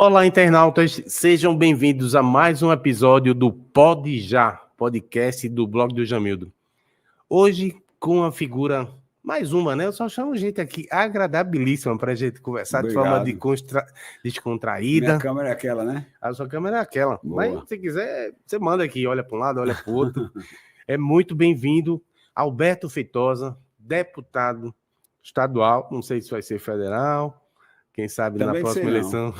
Olá, internautas, sejam bem-vindos a mais um episódio do Pode Já, podcast do blog do Jamildo. Hoje, com uma figura, mais uma, né? Eu só chamo gente aqui agradabilíssima para a gente conversar. Obrigado. De forma descontraída. Minha câmera é aquela, né? A sua câmera é aquela. Boa. Mas, se quiser, você manda aqui, olha para um lado, olha para o outro. É muito bem-vindo, Alberto Feitosa, deputado estadual, não sei se vai ser federal, quem sabe também na próxima eleição.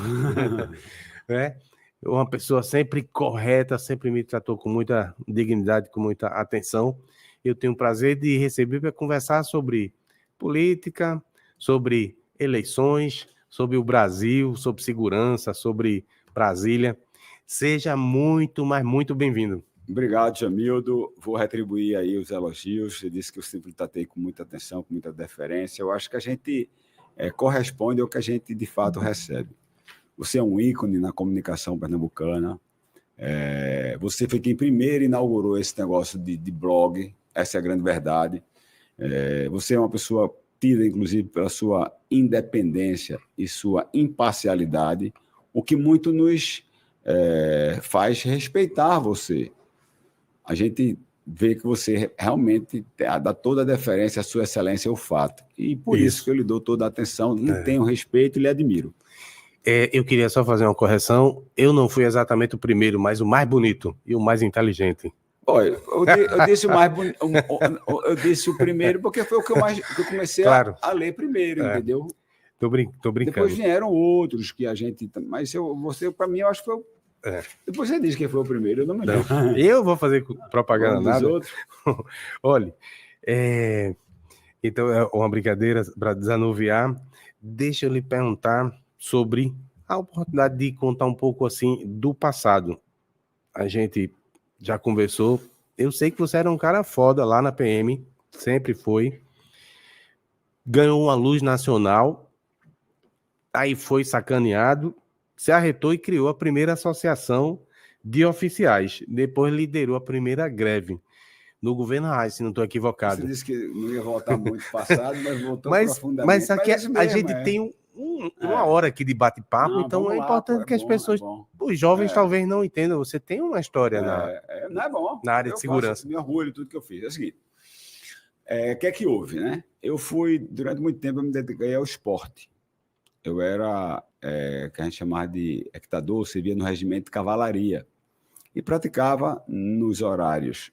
É uma pessoa sempre correta, sempre me tratou com muita dignidade, com muita atenção. Eu tenho o prazer de receber para conversar sobre política, sobre eleições, sobre o Brasil, sobre segurança, sobre Brasília. Seja muito, mas muito bem-vindo. Obrigado, Jamildo. Vou retribuir aí os elogios. Você disse que eu sempre tratei com muita atenção, com muita deferência. Eu acho que a gente corresponde ao que a gente de fato recebe. Você é um ícone na comunicação pernambucana. Você foi quem primeiro inaugurou esse negócio de blog. Essa é a grande verdade. Você é uma pessoa tida, inclusive, pela sua independência e sua imparcialidade, o que muito nos faz respeitar você. A gente vê que você realmente dá toda a deferência à sua excelência ao fato. E por isso que eu lhe dou toda a atenção, lhe tenho respeito e lhe admiro. Eu queria só fazer uma correção. Eu não fui exatamente o primeiro, mas o mais bonito e o mais inteligente. Olha, eu disse o mais bonito. Eu disse o primeiro porque foi o que eu comecei a ler primeiro, entendeu? Tô brincando. Depois vieram outros que a gente... Mas você, para mim, eu acho que foi o... Depois você disse quem foi o primeiro, eu não me lembro. Eu vou fazer propaganda nada. Outros. Olha, então é uma brincadeira para desanuviar. Deixa eu lhe perguntar sobre a oportunidade de contar um pouco assim do passado. A gente já conversou. Eu sei que você era um cara foda lá na PM, sempre foi. Ganhou uma luz nacional, aí foi sacaneado, se arretou e criou a primeira associação de oficiais. Depois liderou a primeira greve no governo Reis, se não estou equivocado. Você disse que não ia voltar muito passado, mas voltou profundamente. Mas aqui a gente tem uma hora aqui de bate-papo, então é importante que as pessoas, os jovens talvez não entendam. Você tem uma história na área de segurança. Eu me orgulho de tudo que eu fiz. É o seguinte, o que é que houve, né? Durante muito tempo, eu me dediquei ao esporte. Eu era, que a gente chamava de equitador, servia no regimento de cavalaria e praticava nos horários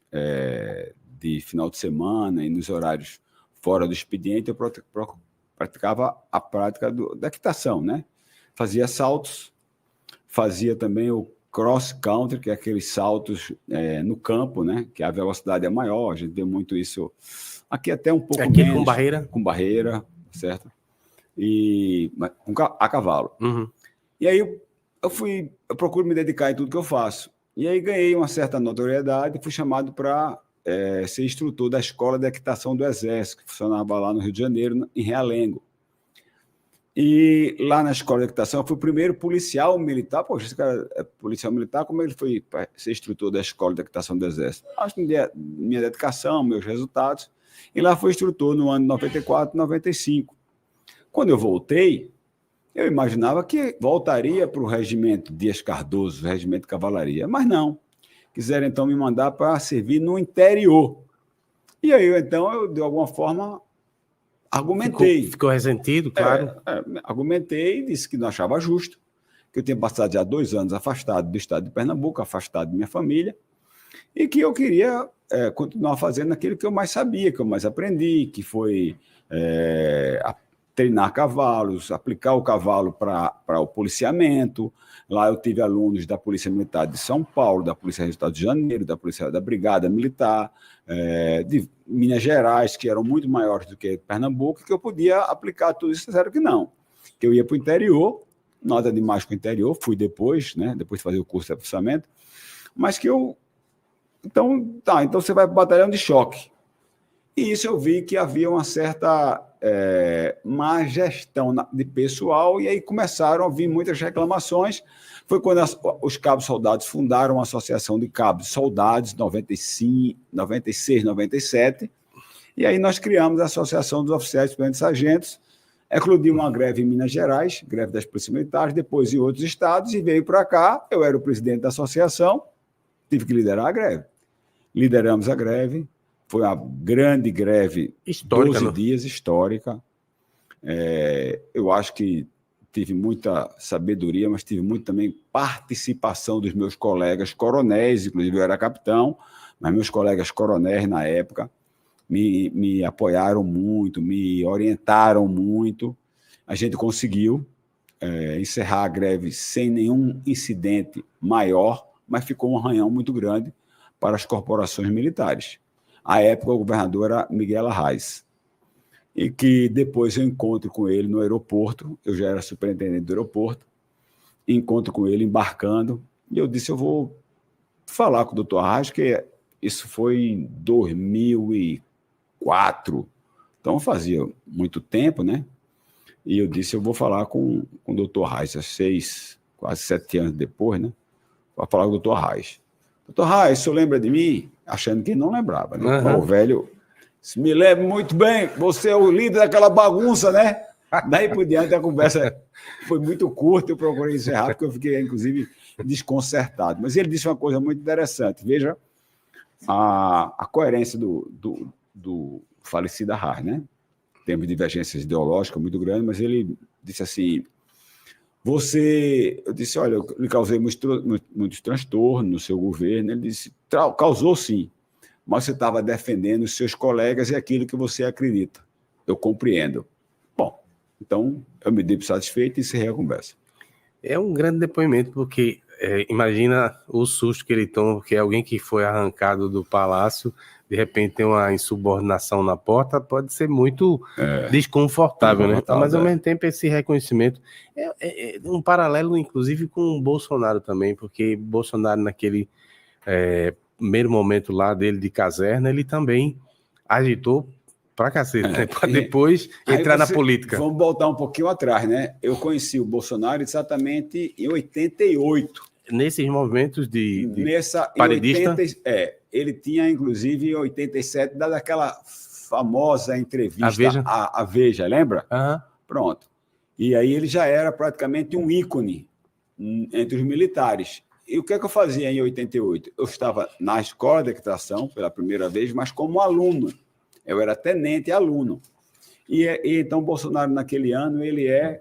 de final de semana e nos horários fora do expediente, eu praticava a prática da equitação, né? Fazia saltos, fazia também o cross country, que é aqueles saltos no campo, né? Que a velocidade é maior, a gente vê muito isso aqui até um pouco menos. Com barreira? Com barreira, certo? A cavalo. Uhum. E aí eu procuro me dedicar em tudo que eu faço. E aí ganhei uma certa notoriedade e fui chamado para ser instrutor da Escola de Equitação do Exército, que funcionava lá no Rio de Janeiro, em Realengo. E lá na Escola de Equitação eu fui o primeiro policial militar. Poxa, esse cara é policial militar, como ele foi para ser instrutor da Escola de Equitação do Exército? Acho que minha dedicação, meus resultados. E lá fui instrutor no ano 94, 95. Quando eu voltei, eu imaginava que voltaria para o regimento Dias Cardoso, o regimento de cavalaria, mas não. Quiseram, então, me mandar para servir no interior. E aí, eu de alguma forma, argumentei. Ficou ressentido, claro. Argumentei e disse que não achava justo, que eu tinha passado já 2 anos afastado do estado de Pernambuco, afastado de minha família, e que eu queria continuar fazendo aquilo que eu mais sabia, que eu mais aprendi, que foi treinar cavalos, aplicar o cavalo para o policiamento. Lá eu tive alunos da Polícia Militar de São Paulo, da Polícia do Estado de Janeiro, da Brigada Militar, de Minas Gerais, que eram muito maiores do que Pernambuco, que eu podia aplicar tudo isso, disseram que não. Que eu ia para o interior, nada demais com o interior, fui depois, né, depois de fazer o curso de aperfeiçoamento, mas que eu... Então você vai para o batalhão de choque. E isso eu vi que havia uma certa má gestão de pessoal, e aí começaram a vir muitas reclamações. Foi quando os cabos soldados fundaram a Associação de Cabos Soldados, 95, 96, 97, e aí nós criamos a Associação dos Oficiais Suplentes Sargentos, Eclodiu uma greve em Minas Gerais, greve das polícias militares, depois em outros estados, e veio para cá. Eu era o presidente da associação, tive que liderar a greve. Lideramos a greve, foi uma grande greve, histórica, 12 dias, histórica. Eu acho que tive muita sabedoria, mas tive muito também participação dos meus colegas coronéis, inclusive eu era capitão, mas meus colegas coronéis na época me apoiaram muito, me orientaram muito. A gente conseguiu encerrar a greve sem nenhum incidente maior, mas ficou um arranhão muito grande para as corporações militares. À época, o governador era Miguel Arraes, e que depois eu encontro com ele no aeroporto, eu já era superintendente do aeroporto, encontro com ele embarcando, e eu disse, eu vou falar com o doutor Arraes, que isso foi em 2004, então fazia muito tempo, né? E eu disse, eu vou falar com o doutor Arraes, quase 7 anos depois, né? Vou falar com o doutor Arraes. Doutor Arraes, o senhor lembra de mim? Achando que não lembrava, né? Uhum. O velho, me lembro muito bem, você é o líder daquela bagunça, né? Daí por diante a conversa foi muito curta, eu procurei encerrar, porque eu fiquei, inclusive, desconcertado. Mas ele disse uma coisa muito interessante, veja a coerência do falecido Arraes, né? Temos divergências ideológicas muito grandes, mas ele disse assim, eu disse, olha, eu lhe causei muitos transtornos no seu governo. Ele disse, causou sim, mas você estava defendendo os seus colegas e aquilo que você acredita. Eu compreendo. Bom, então eu me dei satisfeito e encerrei a conversa. É um grande depoimento, porque imagina o susto que ele toma, porque alguém que foi arrancado do palácio, de repente tem uma insubordinação na porta, pode ser muito desconfortável, né? Mas ao mesmo tempo esse reconhecimento é um paralelo, inclusive, com o Bolsonaro também, porque Bolsonaro naquele primeiro momento lá dele de caserna, ele também agitou pra cacete, né? Pra depois entrar na política. Vamos voltar um pouquinho atrás, né? Eu conheci o Bolsonaro exatamente em 88. Nesses movimentos de paredista? Ele tinha, inclusive, em 87, dado aquela famosa entrevista à Veja, lembra? Uhum. Pronto. E aí ele já era praticamente um ícone entre os militares. E o que é que eu fazia em 88? Eu estava na escola de equitação pela primeira vez, mas como aluno. Eu era tenente aluno. E então, Bolsonaro, naquele ano,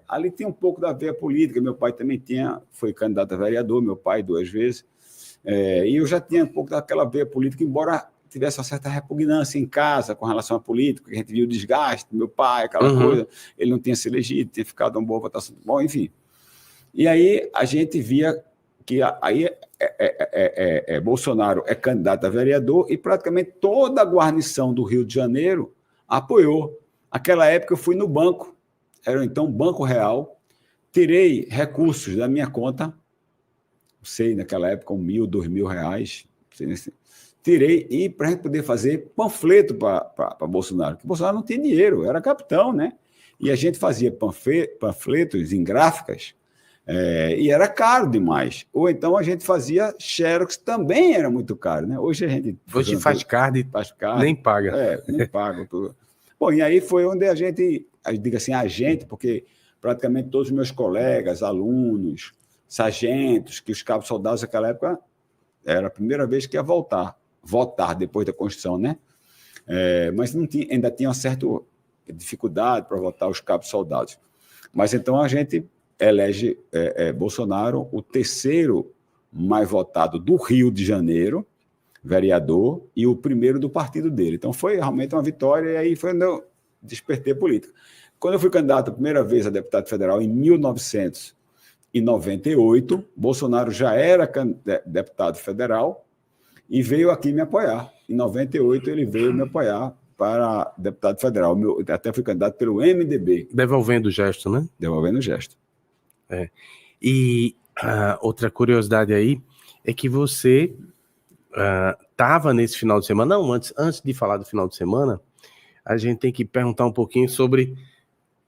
ali tem um pouco da veia política. Meu pai também foi candidato a vereador, meu pai 2 vezes. E eu já tinha um pouco daquela veia política, embora tivesse uma certa repugnância em casa com relação à política, que a gente viu o desgaste do meu pai, aquela coisa. Ele não tinha se elegido, tinha ficado uma boa votação. Bom, enfim. E aí a gente via que Bolsonaro é candidato a vereador e praticamente toda a guarnição do Rio de Janeiro apoiou. Naquela época eu fui no banco, era então Banco Real, tirei recursos da minha conta, não sei, naquela época, R$1.000, R$2.000, tirei e para a gente poder fazer panfleto para Bolsonaro, porque Bolsonaro não tinha dinheiro, era capitão, né? E a gente fazia panfletos em gráficas, e era caro demais. Ou então a gente fazia xerox, também era muito caro, né? Hoje faz card, nem paga. Nem paga tudo. Bom, e aí foi onde a gente, diga assim, porque praticamente todos os meus colegas, alunos, sargentos, que os cabos soldados naquela época, era a primeira vez que ia votar depois da Constituição, né? Mas ainda tinha uma certa dificuldade para votar os cabos soldados. Mas então a gente elege Bolsonaro o 3º mais votado do Rio de Janeiro, vereador, e o 1º do partido dele. Então foi realmente uma vitória, e aí foi onde eu despertei política. Quando eu fui candidato a primeira vez a deputado federal, em 1998, Bolsonaro já era deputado federal e veio aqui me apoiar. Em 98 ele veio me apoiar para deputado federal. Eu até fui candidato pelo MDB. Devolvendo o gesto, né? Devolvendo o gesto. E outra curiosidade aí é que você estava nesse final de semana. Não, antes de falar do final de semana, a gente tem que perguntar um pouquinho sobre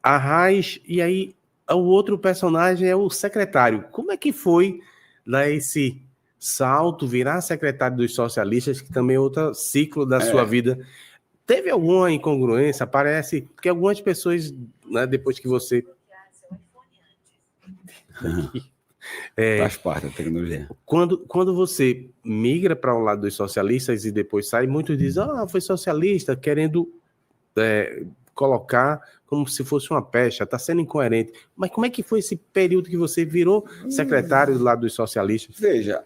Arraes, e aí o outro personagem é o secretário. Como é que foi dar esse salto, virar secretário dos socialistas, que também é outro ciclo da sua vida? Teve alguma incongruência? Parece que algumas pessoas né, depois que você... Faz parte da tecnologia. Quando você migra para um lado dos socialistas e depois sai, muitos dizem, foi socialista, querendo colocar como se fosse uma pecha, está sendo incoerente. Mas como é que foi esse período que você virou secretário do lado dos socialistas? Veja,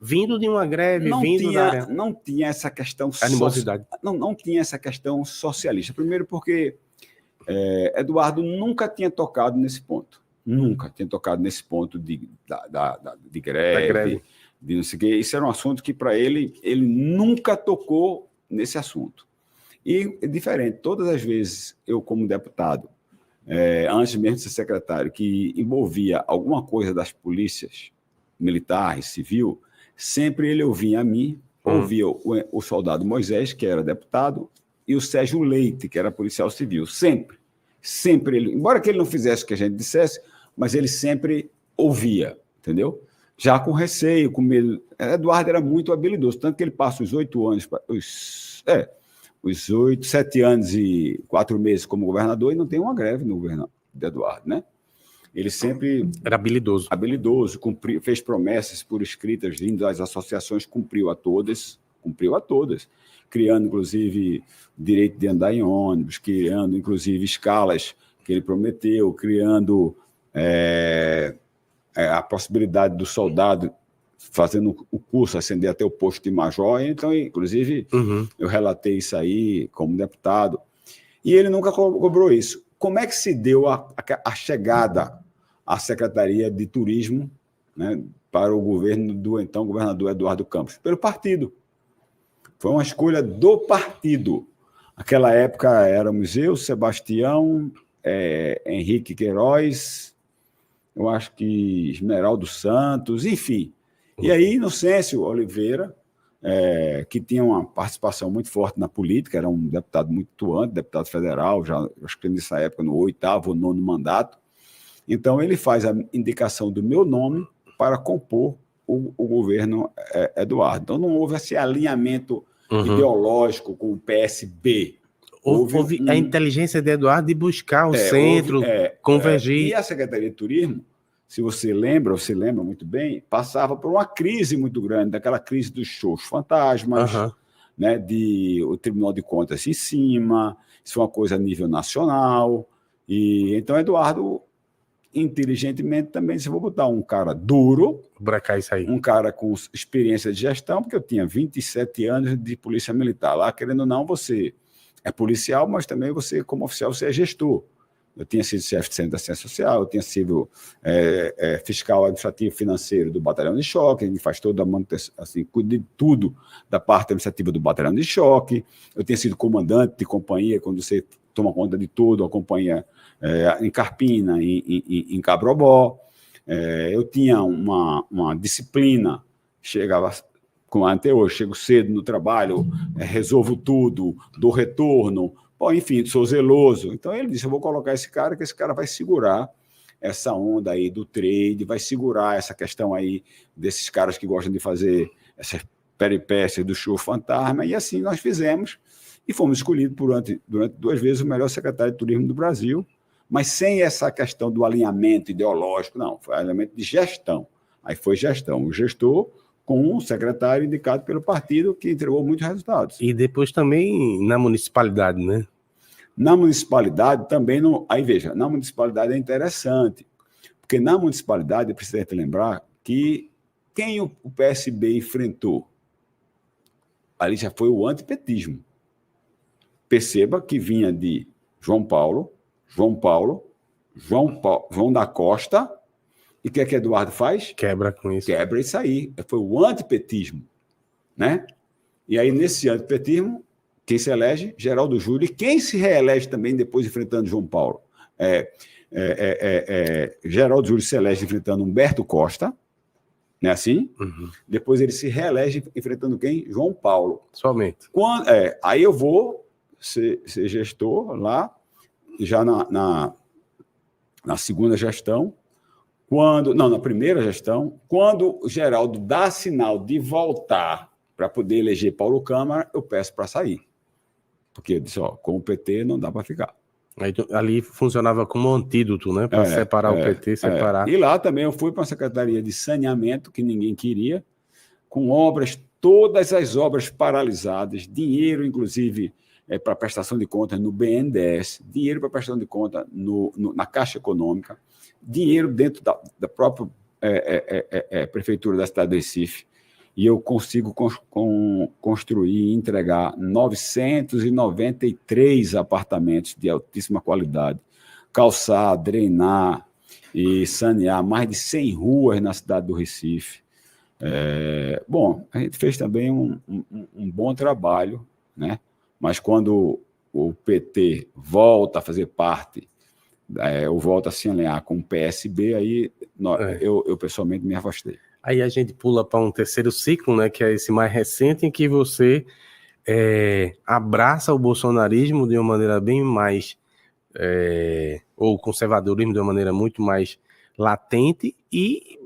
vindo de uma greve, não tinha essa questão animosidade. Não tinha essa questão socialista. Primeiro porque Eduardo nunca tinha tocado nesse ponto. Nunca tinha tocado nesse ponto de greve, de não sei o quê. Isso era um assunto que, para ele nunca tocou nesse assunto. E é diferente. Todas as vezes, eu, como deputado, antes mesmo de ser secretário, que envolvia alguma coisa das polícias militar, civil, sempre ele ouvia a mim, ouvia o soldado Moisés, que era deputado, e o Sérgio Leite, que era policial civil. Sempre ele, embora que ele não fizesse o que a gente dissesse, mas ele sempre ouvia, entendeu? Já com receio, com medo. Eduardo era muito habilidoso, tanto que ele passa os 8 anos, os 7 anos e 4 meses como governador e não tem uma greve no governo de Eduardo, né? Ele sempre... Era habilidoso. Fez promessas por escritas vindo das associações, cumpriu a todas, criando, inclusive, direito de andar em ônibus, criando, inclusive, escalas que ele prometeu, criando a possibilidade do soldado fazendo o curso, ascender até o posto de major. Então, inclusive, eu relatei isso aí como deputado. E ele nunca cobrou isso. Como é que se deu a chegada à Secretaria de Turismo, né, para o governo do então governador Eduardo Campos? Pelo partido. Foi uma escolha do partido. Naquela época éramos eu, Sebastião, Henrique Queiroz, eu acho que Esmeraldo Santos, enfim. E aí, Inocêncio Oliveira, que tinha uma participação muito forte na política, era um deputado muito atuante, deputado federal, já acho que nessa época, no 8º ou 9º mandato. Então, ele faz a indicação do meu nome para compor o governo Eduardo. Então, não houve esse alinhamento ideológico com o PSB. Houve a inteligência de Eduardo de buscar o centro, convergir. E a Secretaria de Turismo, se você lembra muito bem, passava por uma crise muito grande, daquela crise dos shows fantasmas, né, o Tribunal de Contas em cima, isso foi uma coisa a nível nacional. E então, Eduardo, inteligentemente, também disse: vou botar um cara duro, um cara com experiência de gestão, porque eu tinha 27 anos de polícia militar. Lá, querendo ou não, você é policial, mas também você, como oficial, você é gestor. Eu tinha sido chefe de centro da Ciência Social, eu tinha sido fiscal administrativo financeiro do Batalhão de Choque, a gente faz toda a manutenção, assim, cuida de tudo da parte administrativa do Batalhão de Choque. Eu tinha sido comandante de companhia, quando você toma conta de tudo, a companhia em Carpina, em Cabrobó. Eu tinha uma disciplina, chegava como até hoje, chego cedo no trabalho, resolvo tudo, dou retorno, enfim, sou zeloso. Então ele disse: eu vou colocar esse cara, que esse cara vai segurar essa onda aí do trade, vai segurar essa questão aí desses caras que gostam de fazer essas peripécias do show fantasma. E assim nós fizemos, e fomos escolhidos durante 2 vezes o melhor secretário de turismo do Brasil, mas sem essa questão do alinhamento ideológico, não, foi alinhamento de gestão. Aí foi gestão, o gestor com um secretário indicado pelo partido, que entregou muitos resultados. E depois também na municipalidade, né? Na municipalidade também não... Aí, veja, na municipalidade é interessante, porque na municipalidade, é preciso lembrar que quem o PSB enfrentou ali já foi o antipetismo. Perceba que vinha de João da Costa. E o que é que Eduardo faz? Quebra com isso. Quebra isso aí. Foi o antipetismo, né? E aí, nesse antipetismo, quem se elege? Geraldo Júlio. E quem se reelege também depois enfrentando João Paulo? Geraldo Júlio se elege enfrentando Humberto Costa, não é assim? Depois ele se reelege enfrentando quem? João Paulo. Somente. Aí eu vou ser gestor lá, já na segunda gestão, na primeira gestão, quando o Geraldo dá sinal de voltar para poder eleger Paulo Câmara, eu peço para sair. Porque eu disse: com o PT não dá para ficar. Ali funcionava como um antídoto, né? Para separar o PT, separar. E lá também eu fui para uma secretaria de saneamento, que ninguém queria, com obras, todas as obras paralisadas, dinheiro, inclusive, para prestação de contas no BNDES, dinheiro para prestação de contas na Caixa Econômica, dinheiro dentro da própria prefeitura da cidade do Recife, e eu consigo construir e entregar 993 apartamentos de altíssima qualidade, calçar, drenar e sanear mais de 100 ruas na cidade do Recife. Bom, a gente fez também um bom trabalho, né? Mas quando o PT volta a fazer parte, ou volta a se alinhar com o PSB, aí eu pessoalmente me afastei. Aí a gente pula para um terceiro ciclo, né, que é esse mais recente, em que você abraça o bolsonarismo de uma maneira bem mais, ou o conservadorismo de uma maneira muito mais latente e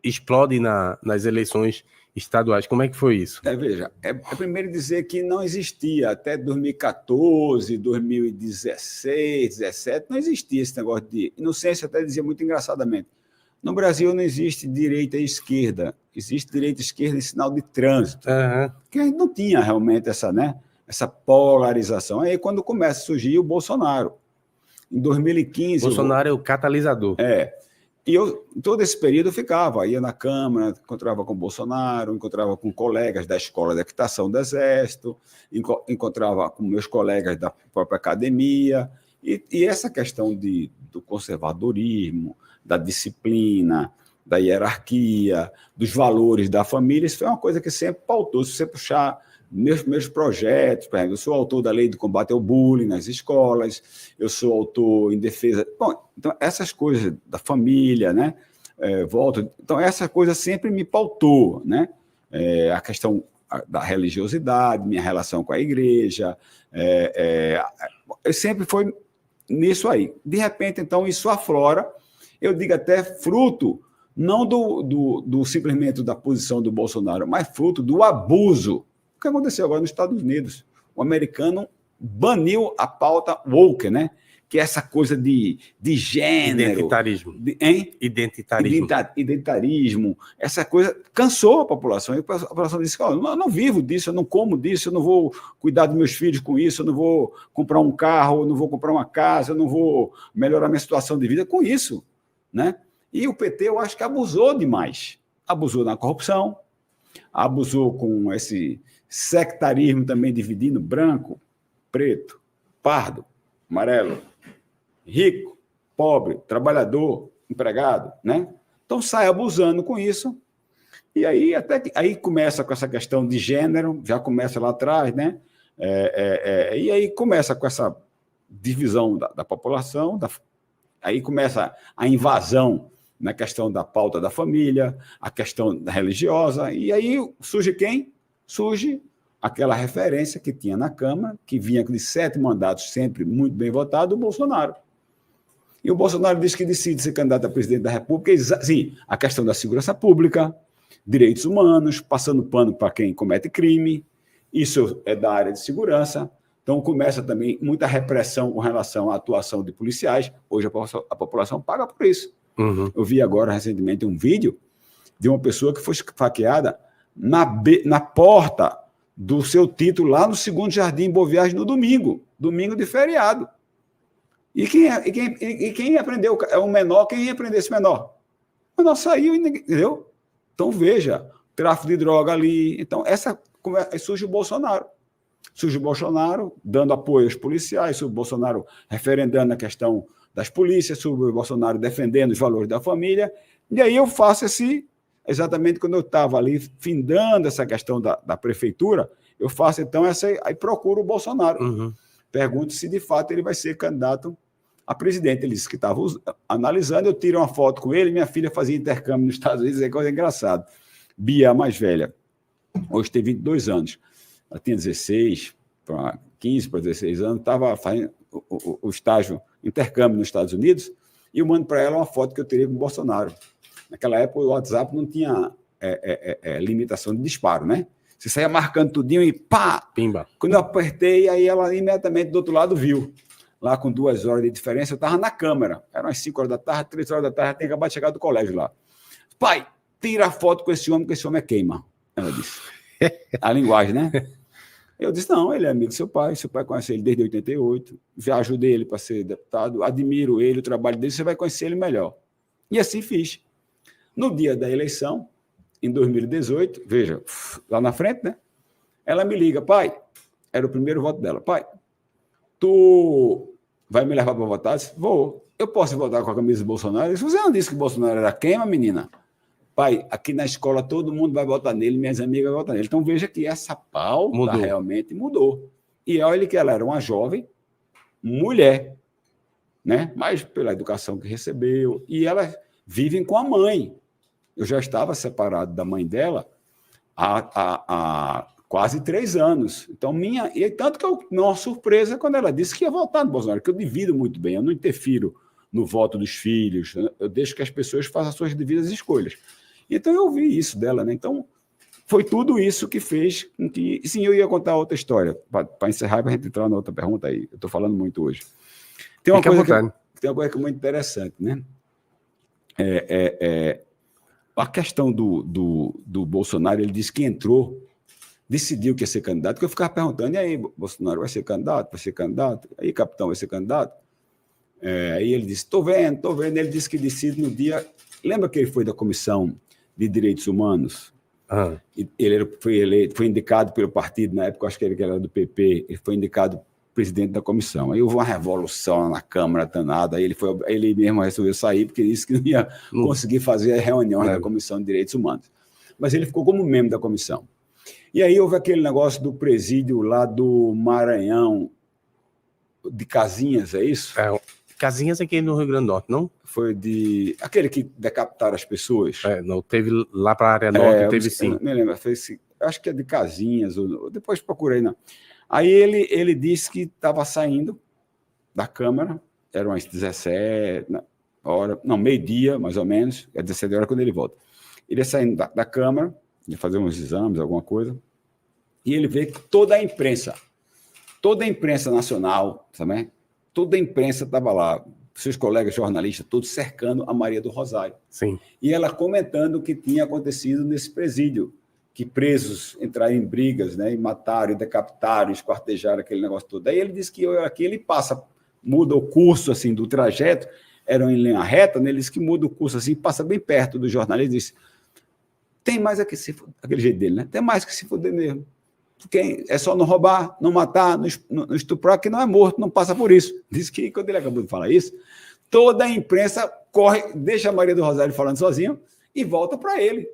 explode nas eleições estaduais. Como é que foi isso? Veja, primeiro dizer que não existia, até 2014, 2016, 2017, não existia esse negócio de inocência, até dizia muito engraçadamente. No Brasil não existe direita e esquerda, existe direita e esquerda em sinal de trânsito, que a gente não tinha realmente essa polarização. Aí quando começa a surgir o Bolsonaro, em 2015... Bolsonaro é o catalisador. E eu, todo esse período, eu ia na Câmara, encontrava com o Bolsonaro, encontrava com colegas da Escola de Equitação do Exército, encontrava com meus colegas da própria academia, e essa questão do conservadorismo, da disciplina, da hierarquia, dos valores da família, isso foi uma coisa que sempre pautou. Se você puxar meus projetos, por exemplo, eu sou autor da Lei de Combate ao Bullying nas escolas, eu sou autor em defesa... Bom, então, essas coisas da família, né? Então, essa coisa sempre me pautou, né? A questão da religiosidade, minha relação com a igreja, sempre foi nisso aí. De repente, então, isso aflora, eu digo até fruto, não do simplesmente da posição do Bolsonaro, mas fruto do abuso. O que aconteceu agora nos Estados Unidos? O americano baniu a pauta woke, né? Que é essa coisa de gênero. Identitarismo. Identitarismo. Essa coisa cansou a população. E a população disse: eu não vivo disso, eu não como disso, eu não vou cuidar dos meus filhos com isso, eu não vou comprar um carro, eu não vou comprar uma casa, eu não vou melhorar minha situação de vida com isso, né? E o PT, eu acho que abusou demais. Abusou na corrupção, abusou com esse sectarismo também dividindo branco, preto, pardo, amarelo, rico, pobre, trabalhador, empregado, né? Então sai abusando com isso, e aí aí começa com essa questão de gênero, já começa lá atrás, né? E aí começa com essa divisão da população, aí começa a invasão na questão da pauta da família, a questão religiosa, e aí surge quem? Surge aquela referência que tinha na Câmara, que vinha de 7 mandatos, sempre muito bem votado, o Bolsonaro. E o Bolsonaro diz que decide ser candidato a presidente da República, sim, a questão da segurança pública, direitos humanos, passando pano para quem comete crime, isso é da área de segurança, então começa também muita repressão com relação à atuação de policiais, hoje a população paga por isso. Eu vi agora, recentemente, um vídeo de uma pessoa que foi esfaqueada na porta do seu título, lá no Segundo Jardim Boa Viagem, no domingo de feriado. E quem aprendeu? É um menor, quem ia aprender esse menor? O menor saiu, entendeu? Então, veja, tráfico de droga ali. Então, aí surge o Bolsonaro. Surge o Bolsonaro dando apoio aos policiais, surge o Bolsonaro referendando a questão das polícias, surge o Bolsonaro defendendo os valores da família. E aí eu faço exatamente quando eu estava ali findando essa questão da prefeitura, eu faço então aí procuro o Bolsonaro. Pergunto se de fato ele vai ser candidato a presidente. Ele disse que estava analisando, eu tiro uma foto com ele, minha filha fazia intercâmbio nos Estados Unidos, é coisa engraçada. Bia, a mais velha, hoje tem 22 anos, ela tinha 15 para 16 anos, estava fazendo o estágio, intercâmbio nos Estados Unidos, e eu mando para ela uma foto que eu tirei com o Bolsonaro. Naquela época o WhatsApp não tinha limitação de disparo, né? Você saía marcando tudinho e pá! Pimba. Quando eu apertei, aí ela imediatamente do outro lado viu. lá com 2 horas de diferença, eu estava na Câmara. Eram as 5 horas da tarde, 3 horas da tarde, tinha acabado de chegar do colégio lá. Pai, tira a foto com esse homem, que esse homem é queima. Ela disse. A linguagem, né? Eu disse, não, ele é amigo do seu pai conhece ele desde 88, já ajudei ele para ser deputado, admiro ele, o trabalho dele, você vai conhecer ele melhor. E assim fiz. No dia da eleição, em 2018, veja, lá na frente, né? Ela me liga, pai, era o primeiro voto dela, pai, tu vai me levar para votar? Eu disse, vou. Eu posso votar com a camisa do Bolsonaro? Eu disse, você não disse que o Bolsonaro era queima, menina? Pai, aqui na escola todo mundo vai votar nele, minhas amigas vão votar nele. Então veja que essa pauta realmente mudou. E olha que ela era uma jovem mulher, né? Mas pela educação que recebeu. E elas vivem com a mãe. Eu já estava separado da mãe dela há quase 3 anos. Então, tanto que uma surpresa quando ela disse que ia votar no Bolsonaro, que eu divido muito bem, eu não interfiro no voto dos filhos, eu deixo que as pessoas façam as suas devidas escolhas. Então, eu ouvi isso dela, né? Então, foi tudo isso que fez com que... Sim, eu ia contar outra história, para encerrar, para a gente entrar na outra pergunta aí. Eu estou falando muito hoje. Tem uma coisa que é muito interessante, né? A questão do Bolsonaro, ele disse que entrou, decidiu que ia ser candidato, porque eu ficava perguntando, e aí, Bolsonaro vai ser candidato? Vai ser candidato? Aí, capitão, vai ser candidato? Aí ele disse, estou vendo. Ele disse que decide no dia... Lembra que ele foi da Comissão de Direitos Humanos? Ele foi indicado pelo partido, na época, acho que ele era do PP, ele foi indicado presidente da comissão. Aí houve uma revolução na Câmara danada, aí ele mesmo resolveu sair, porque disse que não ia conseguir fazer a reunião da Comissão de Direitos Humanos. Mas ele ficou como membro da comissão. E aí houve aquele negócio do presídio lá do Maranhão, de Casinhas, é isso? Casinhas aqui no Rio Grande do Norte, não? Foi aquele que decapitaram as pessoas. Não, teve lá para a área norte, teve sim. Não me lembro, acho que é de Casinhas, depois procurei, não. Aí ele disse que estava saindo da Câmara, eram umas 17 horas, não, meio-dia, mais ou menos, é 17 horas quando ele volta. Ele ia saindo da Câmara, ia fazer uns exames, alguma coisa, e ele vê que toda a imprensa nacional, também, toda a imprensa estava lá, seus colegas jornalistas, todos cercando a Maria do Rosário. Sim. E ela comentando o que tinha acontecido nesse presídio, que presos entraram em brigas, né, e mataram, e decapitaram, esquartejaram aquele negócio todo. Aí ele disse que aqui ele muda o curso assim, do trajeto, eram em linha reta, né, ele disse que muda o curso assim, passa bem perto do jornalista e disse, tem mais aqui se fuder, aquele jeito dele, né? Tem mais que se fuder mesmo. Porque é só não roubar, não matar, não estuprar, que não é morto, não passa por isso. Diz que quando ele acabou de falar isso, toda a imprensa corre, deixa a Maria do Rosário falando sozinho e volta para ele.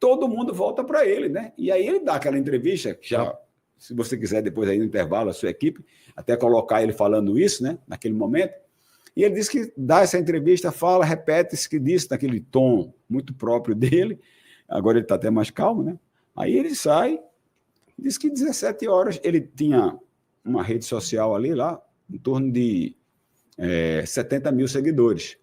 Todo mundo volta para ele, né? E aí ele dá aquela entrevista, já, se você quiser depois aí no intervalo, a sua equipe, até colocar ele falando isso, né? Naquele momento. E ele diz que dá essa entrevista, fala, repete isso que disse, naquele tom muito próprio dele. Agora ele está até mais calmo, né? Aí ele sai, diz que 17 horas ele tinha uma rede social ali, lá, em torno de 70 mil seguidores.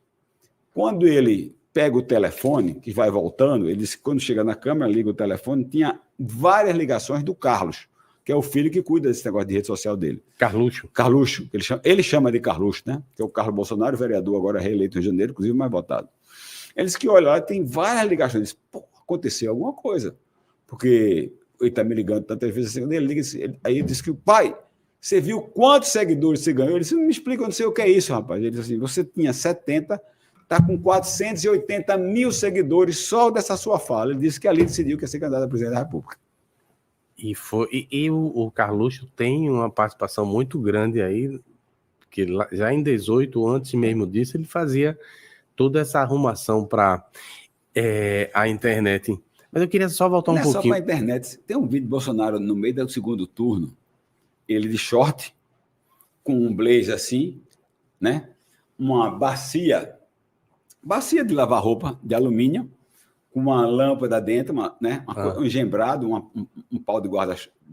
Quando ele pega o telefone, que vai voltando, ele disse que quando chega na câmera, liga o telefone, tinha várias ligações do Carlos, que é o filho que cuida desse negócio de rede social dele. Carluxo, ele chama de Carluxo, né? Que é o Carlos Bolsonaro, vereador, agora reeleito em janeiro, inclusive mais votado. Ele disse que, olha, lá tem várias ligações. Ele disse, pô, aconteceu alguma coisa, porque ele está me ligando tantas vezes assim, ele liga, aí ele disse que o pai, você viu quantos seguidores você ganhou? Ele disse, não me explica, eu não sei o que é isso, rapaz. Ele disse assim, você tinha 70, está com 480 mil seguidores só dessa sua fala. Ele disse que ali decidiu que ia ser candidato a presidente da República. E o Carluxo tem uma participação muito grande aí, que já em 18, antes mesmo disso, ele fazia toda essa arrumação para a internet. Mas eu queria só voltar um pouquinho. Não é só para a internet. Tem um vídeo de Bolsonaro no meio do segundo turno, ele de short, com um blazer assim, né? Uma bacia de lavar roupa de alumínio, com uma lâmpada dentro, um gembrado, um pau de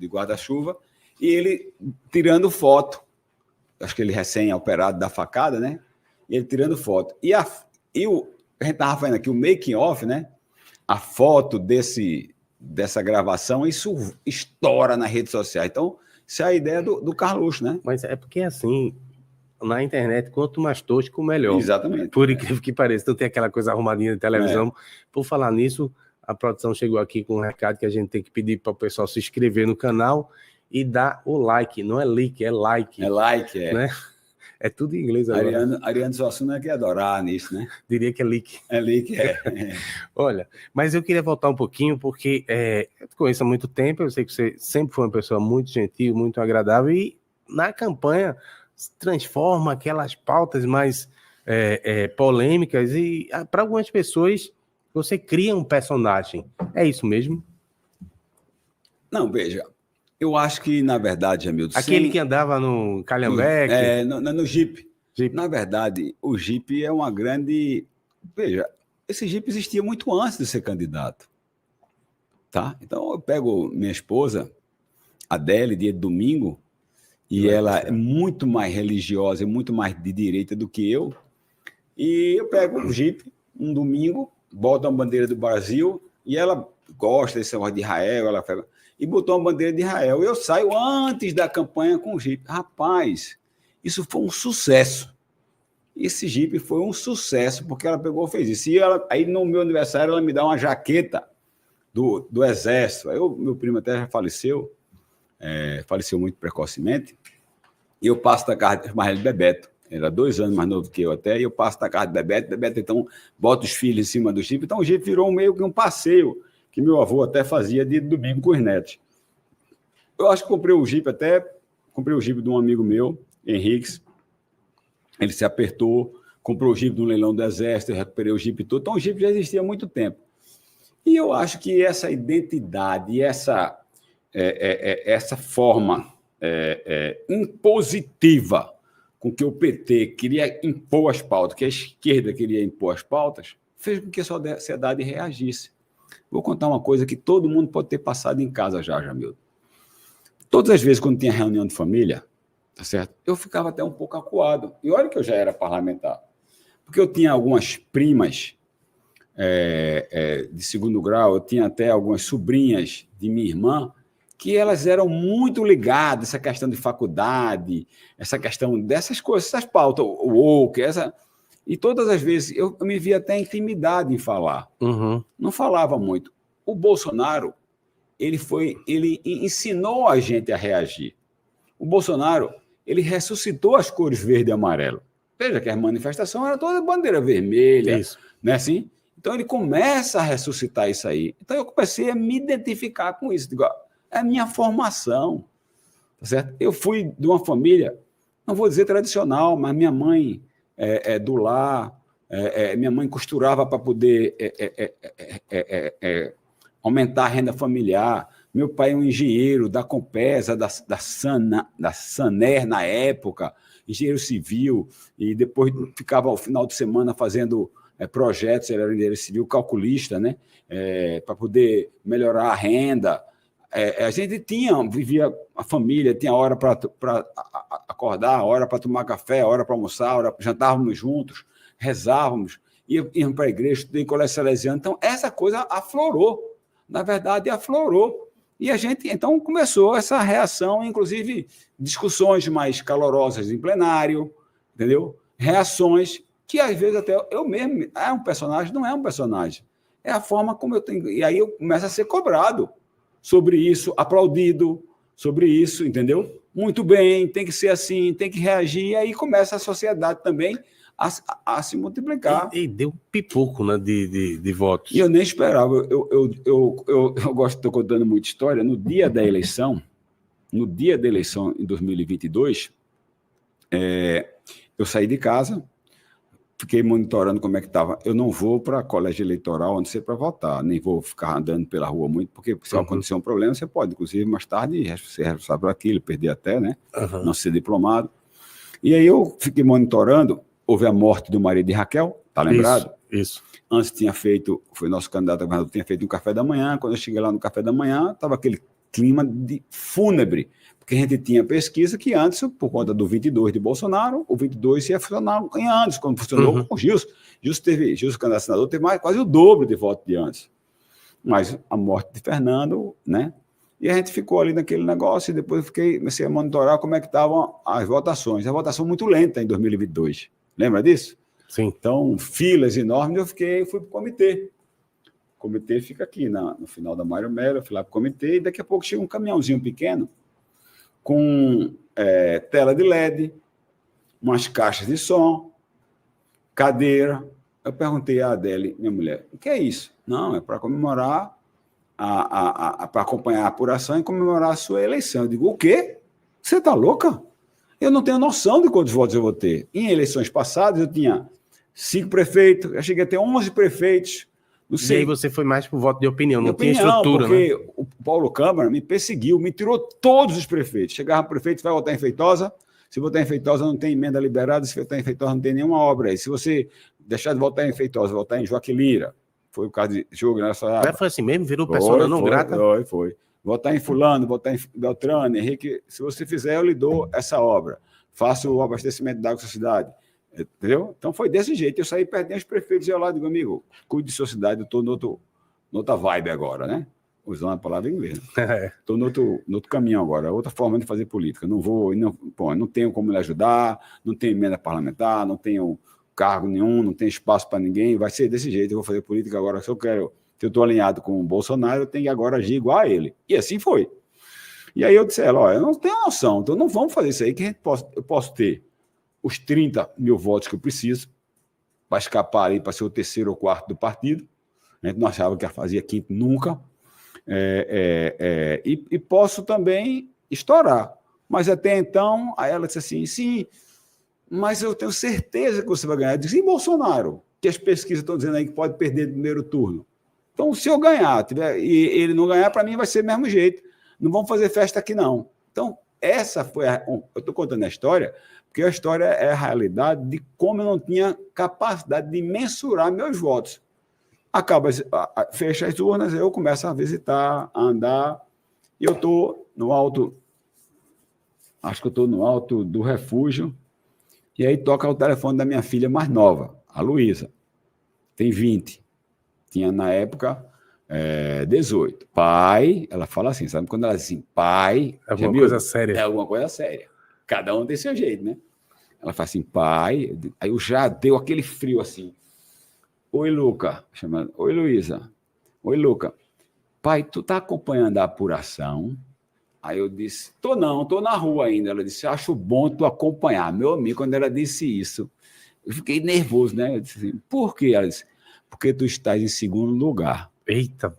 guarda-chuva, e ele tirando foto. Acho que ele recém-operado da facada, né? E ele tirando foto. A gente estava vendo aqui o making off, né? A foto dessa gravação, isso estoura nas redes sociais. Então, isso é a ideia do Carluxo, né? Mas é porque, assim, na internet, quanto mais tosco, melhor. Exatamente. Por incrível que pareça, não tem aquela coisa arrumadinha de televisão. Por falar nisso, a produção chegou aqui com um recado que a gente tem que pedir para o pessoal se inscrever no canal e dar o like. Não é like, é like. É like, né? É tudo em inglês agora. Ariano Suassuna quer adorar nisso, né? Diria que é like. É like, Olha, mas eu queria voltar um pouquinho, porque eu te conheço há muito tempo, eu sei que você sempre foi uma pessoa muito gentil, muito agradável, e na campanha transforma aquelas pautas mais polêmicas, e para algumas pessoas você cria um personagem. É isso mesmo? Não, veja, eu acho que, na verdade, Hamilton... Aquele que andava no Calhambeque... No Jeep. Na verdade, o Jeep é uma grande... Veja, esse Jeep existia muito antes de ser candidato. Tá? Então, eu pego minha esposa, Adele, dia de domingo, e ela é muito mais religiosa e muito mais de direita do que eu, e eu pego o Jeep, um domingo, boto uma bandeira do Brasil, e ela gosta desse negócio de Israel, ela pega... e botou uma bandeira de Israel. Eu saio antes da campanha com o Jeep. Rapaz, isso foi um sucesso. Esse Jeep foi um sucesso, porque ela pegou e fez isso. E aí, no meu aniversário, ela me dá uma jaqueta do Exército. Aí, meu primo até já faleceu, faleceu muito precocemente, e eu passo da casa, chamava ele Bebeto, ele era 2 anos mais novo que eu até, e eu passo da casa de Bebeto, então, bota os filhos em cima do Jeep. Então, o Jeep virou meio que um passeio, que meu avô até fazia de domingo com os netos. Eu acho que comprei o Jeep de um amigo meu, Henriques. Ele se apertou, comprou o Jeep de um leilão do Exército, eu recuperei o Jeep todo. Então, o Jeep já existia há muito tempo. E eu acho que essa identidade, essa forma impositiva com que o PT queria impor as pautas, que a esquerda queria impor as pautas, fez com que a sociedade reagisse. Vou contar uma coisa que todo mundo pode ter passado em casa já, Jamildo. Todas as vezes quando tinha reunião de família, tá certo? Eu ficava até um pouco acuado. E olha que eu já era parlamentar. Porque eu tinha algumas primas de segundo grau, eu tinha até algumas sobrinhas de minha irmã, que elas eram muito ligadas, essa questão de faculdade, essa questão dessas coisas, essas pautas, o woke, e todas as vezes eu me via até intimidade em falar. Uhum. Não falava muito. O Bolsonaro, ele ensinou a gente a reagir. O Bolsonaro, ele ressuscitou as cores verde e amarelo. Veja que a manifestação era toda bandeira vermelha, isso. Né, assim? Então ele começa a ressuscitar isso aí. Então eu comecei a me identificar com isso. Digo, é a minha formação. Tá certo? Eu fui de uma família, não vou dizer tradicional, mas minha mãe do lar, minha mãe costurava para poder aumentar a renda familiar. Meu pai é um engenheiro da Compesa, da Saner na época, engenheiro civil, e depois ficava ao final de semana fazendo projetos, ele era engenheiro civil calculista, né? Para poder melhorar a renda. A gente vivia a família, tinha hora para acordar, hora para tomar café, hora para almoçar, jantávamos juntos, rezávamos, íamos para a igreja, estudei em colégio salesiano. Então, essa coisa aflorou. Na verdade, aflorou. E a gente, então, começou essa reação, inclusive discussões mais calorosas em plenário, entendeu? Reações que, às vezes, até eu mesmo, é um personagem, não é um personagem. É a forma como eu tenho... E aí eu começo a ser cobrado sobre isso, aplaudido sobre isso, entendeu? Muito bem, tem que ser assim, tem que reagir, e aí começa a sociedade também a se multiplicar. E deu pipoco, né, de votos. E eu nem esperava. Eu gosto, estou contando muita história. No dia da eleição em 2022, eu saí de casa, fiquei monitorando como é que estava. Eu não vou para colégio eleitoral, onde você para votar, nem vou ficar andando pela rua muito, porque se acontecer um problema, você pode, inclusive, mais tarde, ser responsável por aquilo, perder até, né? Não ser diplomado. E aí eu fiquei monitorando. Houve a morte do marido de Raquel, tá lembrado? Isso. Antes foi nosso candidato a governador, tinha feito um café da manhã. Quando eu cheguei lá no café da manhã, estava aquele clima de fúnebre, porque a gente tinha pesquisa que antes, por conta do 22 de Bolsonaro, o 22 ia funcionar em antes, quando funcionou com o Gilson. Gilson, candidato a senador, teve quase o dobro de votos de antes. Mas a morte de Fernando, né, E a gente ficou ali naquele negócio, e depois eu comecei a monitorar como é que estavam as votações. A votação muito lenta em 2022. Lembra disso? Sim. Então, filas enormes, fui para o comitê. O comitê fica aqui no final da Mário Melo, eu fui lá para o comitê, e daqui a pouco chega um caminhãozinho pequeno com tela de LED, umas caixas de som, cadeira. Eu perguntei à Adele, minha mulher, o que é isso? Não, é para comemorar, para acompanhar a apuração e comemorar a sua eleição. Eu digo, o quê? Você está louca? Eu não tenho noção de quantos votos eu vou ter. Em eleições passadas, eu tinha 5 prefeitos, eu cheguei a ter 11 prefeitos. Não sei. E aí você foi mais por voto de opinião, não tinha estrutura, porque né? O Paulo Câmara me perseguiu, me tirou todos os prefeitos. Chegava o prefeito, vai votar em Feitosa, se votar em Feitosa não tem emenda liberada, se votar em Feitosa não tem nenhuma obra aí. Se você deixar de votar em Feitosa, votar em Joaquim Lira, foi o caso de jogo nessa área. Foi assim mesmo? Virou persona não grata? Foi. Votar em fulano, votar em Beltrano, Henrique, se você fizer, eu lhe dou essa obra. Faço o abastecimento da água da sua cidade. Entendeu? Então foi desse jeito. Eu saí perdendo os prefeitos e eu lá digo, amigo, cuide de sua cidade, eu estou noutra vibe agora, né? Usando a palavra em inglês. Estou no outro caminho agora, outra forma de fazer política. Não tenho como lhe ajudar, não tenho emenda parlamentar, não tenho cargo nenhum, não tenho espaço para ninguém, vai ser desse jeito, eu vou fazer política agora. Se eu estou alinhado com o Bolsonaro, eu tenho que agora agir igual a ele. E assim foi. E aí eu disse, olha, eu não tenho noção, então não vamos fazer isso aí, que eu posso ter os 30 mil votos que eu preciso para escapar ali, para ser o terceiro ou quarto do partido. A gente não achava que ia fazer quinto nunca. E posso também estourar. Mas até então, aí ela disse assim, sim, mas eu tenho certeza que você vai ganhar. Eu disse, e Bolsonaro? Que as pesquisas estão dizendo aí que pode perder no primeiro turno. Então, se eu ganhar e ele não ganhar, para mim vai ser do mesmo jeito. Não vamos fazer festa aqui, não. Então, essa foi eu estou contando a história, porque a história é a realidade de como eu não tinha capacidade de mensurar meus votos. Fecha as urnas, eu começo a visitar, a andar, e eu estou no alto, acho que eu estou no alto do refúgio, e aí toca o telefone da minha filha mais nova, a Luísa, tem 20, tinha na época 18. Pai, ela fala assim, sabe quando ela diz assim, pai... É alguma coisa séria. É alguma coisa séria. Cada um tem seu jeito, né? Ela fala assim, pai... Aí eu já deu aquele frio assim. Oi, Luca. Oi, Luísa. Oi, Luca. Pai, tu tá acompanhando a apuração? Aí eu disse, tô na rua ainda. Ela disse, acho bom tu acompanhar. Meu amigo, quando ela disse isso, eu fiquei nervoso, né? Eu disse assim, por quê? Ela disse, porque tu estás em segundo lugar. Eita.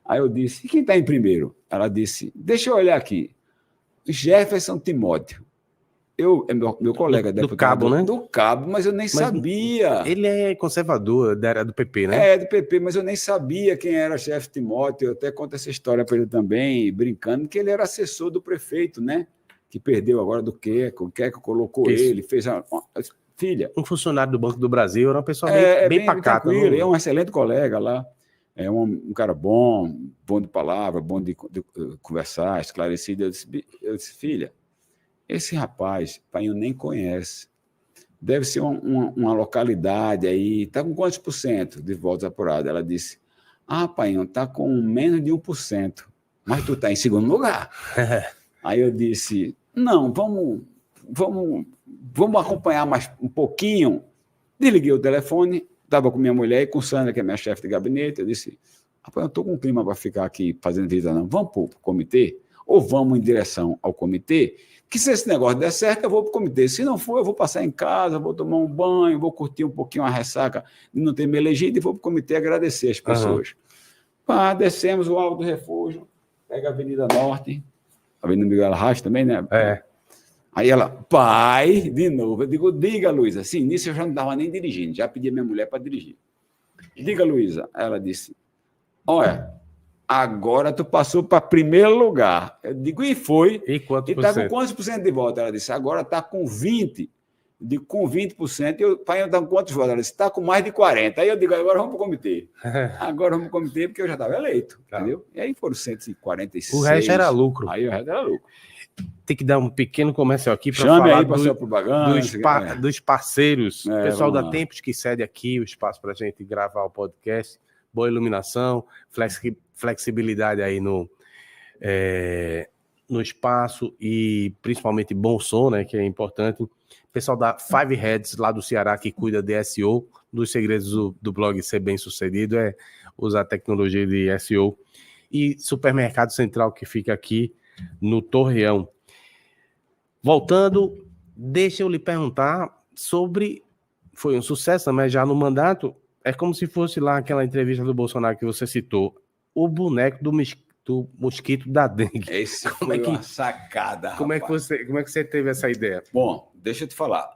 Aí eu disse, e quem está em primeiro? Ela disse, deixa eu olhar aqui. Jefferson Timóteo. Meu colega do Cabo, né? Do Cabo, mas eu nem sabia. Ele é conservador, era do PP, né? É, do PP, mas eu nem sabia quem era Jefferson Timóteo. Eu até conto essa história para ele também, brincando, que ele era assessor do prefeito, né? Que perdeu agora do Queco. O Queco colocou ele, fez filha. Um funcionário do Banco do Brasil, era uma pessoa bem pacata. Tranquilo, é um excelente colega lá. É um cara bom de palavra, bom de conversar, esclarecido. Eu disse, filha, esse rapaz, pai, eu nem conhece. Deve ser uma localidade aí. Está com quantos por cento de votos apurados? Ela disse, pai, está com menos de 1%. Mas tu está em segundo lugar. Aí eu disse, não, vamos acompanhar mais um pouquinho. Desliguei o telefone, estava com minha mulher e com Sandra, que é minha chefe de gabinete. Eu disse, rapaz, eu estou com clima para ficar aqui fazendo visita, não. Vamos para o comitê? Ou vamos em direção ao comitê? Que se esse negócio der certo, eu vou para o comitê. Se não for, eu vou passar em casa, vou tomar um banho, vou curtir um pouquinho a ressaca de não ter me elegido e vou para o comitê agradecer as pessoas. Descemos o Alto do Refúgio, pega a Avenida Norte, a Avenida Miguel Arraes também, né? Aí ela, pai, de novo. Eu digo, diga, Luísa. Sim, nisso eu já não estava nem dirigindo, já pedi a minha mulher para dirigir. Diga, Luísa. Ela disse, olha, agora tu passou para primeiro lugar. Eu digo, e foi? E quanto por cento? E está com quantos por cento de voto? Ela disse, agora está com 20%. Eu digo, com 20%. E eu, pai, eu está com quantos votos? Ela disse, está com mais de 40%. Aí eu digo, agora vamos para o comitê. Agora vamos para o comitê, porque eu já estava eleito. Entendeu? E aí foram 146. O resto era lucro. Aí o resto era lucro. Tem que dar um pequeno comercial aqui para falar aí, dos parceiros. O pessoal da Tempos que cede aqui o espaço para a gente gravar o podcast. Boa iluminação, flexibilidade aí no espaço e principalmente bom som, né, que é importante. O pessoal da Five Heads, lá do Ceará, que cuida de SEO, dos segredos do blog Ser Bem Sucedido, é usar tecnologia de SEO. E Supermercado Central, que fica aqui no Torreão. Voltando, deixa eu lhe perguntar sobre... Foi um sucesso, mas já no mandato, é como se fosse lá aquela entrevista do Bolsonaro que você citou, o boneco do mosquito da dengue. Esse foi uma sacada, como rapaz. Como é que você teve essa ideia? Bom, deixa eu te falar.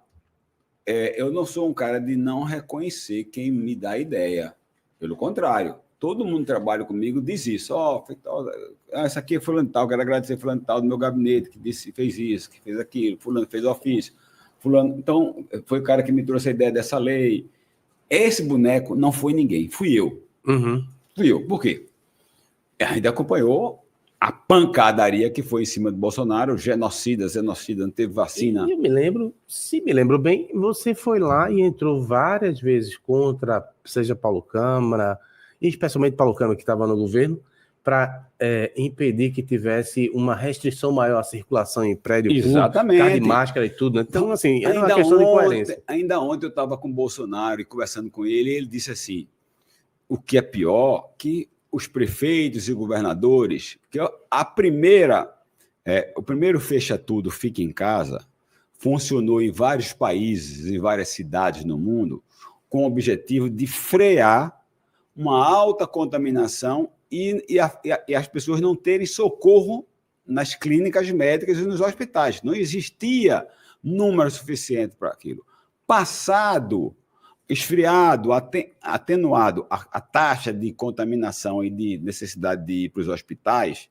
Eu não sou um cara de não reconhecer quem me dá ideia. Pelo contrário, todo mundo que trabalha comigo diz isso. Essa aqui é fulano tal, quero agradecer fulano tal do meu gabinete, que fez isso, que fez aquilo, fulano fez ofício. Fulano, então, foi o cara que me trouxe a ideia dessa lei. Esse boneco não foi ninguém, fui eu. Uhum. Fui eu. Por quê? A gente acompanhou a pancadaria que foi em cima do Bolsonaro, genocida, não teve vacina. E eu me lembro, se me lembro bem, você foi lá e entrou várias vezes contra, seja Paulo Câmara, e especialmente Paulo Câmara, que estava no governo, para impedir que tivesse uma restrição maior à circulação em prédio Exatamente. público, de máscara e tudo, né? Então, assim, era uma questão de coerência. Ainda ontem eu estava com o Bolsonaro e conversando com ele, e ele disse assim, o que é pior, que os prefeitos e governadores, que o primeiro fecha tudo, fica em casa, funcionou em vários países, em várias cidades no mundo, com o objetivo de frear uma alta contaminação e as pessoas não terem socorro nas clínicas médicas e nos hospitais. Não existia número suficiente para aquilo. Passado, esfriado, atenuado a taxa de contaminação e de necessidade de ir para os hospitais,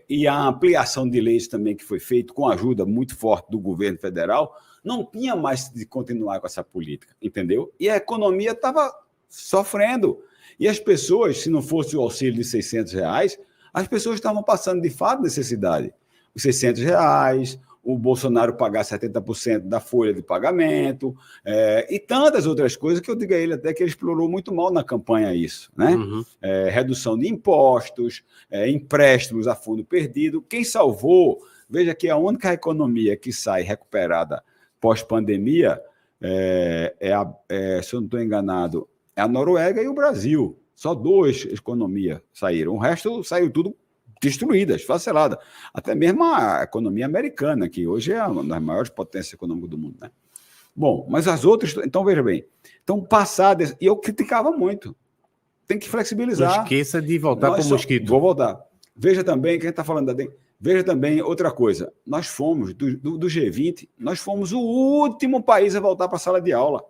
e a ampliação de leis também que foi feita com a ajuda muito forte do governo federal, não tinha mais de continuar com essa política, entendeu? E a economia estava sofrendo. E as pessoas, se não fosse o auxílio de R$600, as pessoas estavam passando de fato necessidade. Os R$600, o Bolsonaro pagar 70% da folha de pagamento, e tantas outras coisas que eu digo a ele até que ele explorou muito mal na campanha isso, né? Uhum. Redução de impostos, empréstimos a fundo perdido. Quem salvou, veja que a única economia que sai recuperada pós-pandemia, se eu não estou enganado, é a Noruega e o Brasil. Só 2 economias saíram. O resto saiu tudo destruída, esfacelada. Até mesmo a economia americana, que hoje é uma das maiores potências econômicas do mundo, né? Bom, mas as outras... Então, veja bem. Então, passadas... E eu criticava muito. Tem que flexibilizar. Não esqueça de voltar para o mosquito. Vou voltar. Veja também, quem está falando da dengue... Veja também outra coisa. Nós fomos, do G20, nós fomos o último país a voltar para a sala de aula.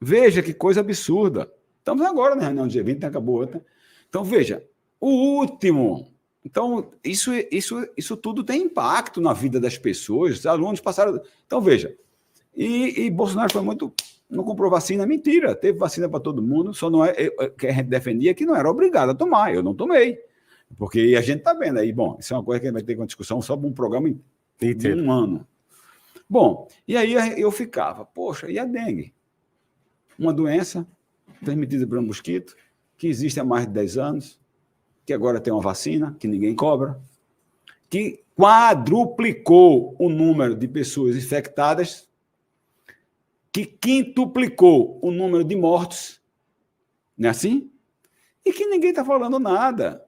Veja que coisa absurda. Estamos agora na reunião do G20, acabou outra. Então, veja, o último. Então, isso tudo tem impacto na vida das pessoas. Os alunos passaram... Então, veja, e Bolsonaro foi muito... Não comprou vacina, mentira. Teve vacina para todo mundo, só não que a gente defendia que não era obrigado a tomar. Eu não tomei. Porque a gente está vendo aí, bom, isso é uma coisa que a gente vai ter uma discussão só para um programa de um ano. Bom, e aí eu ficava, poxa, e a dengue? Uma doença transmitida por um mosquito, que existe há mais de 10 anos, que agora tem uma vacina, que ninguém cobra, que quadruplicou o número de pessoas infectadas, que quintuplicou o número de mortos, não é assim? E que ninguém está falando nada.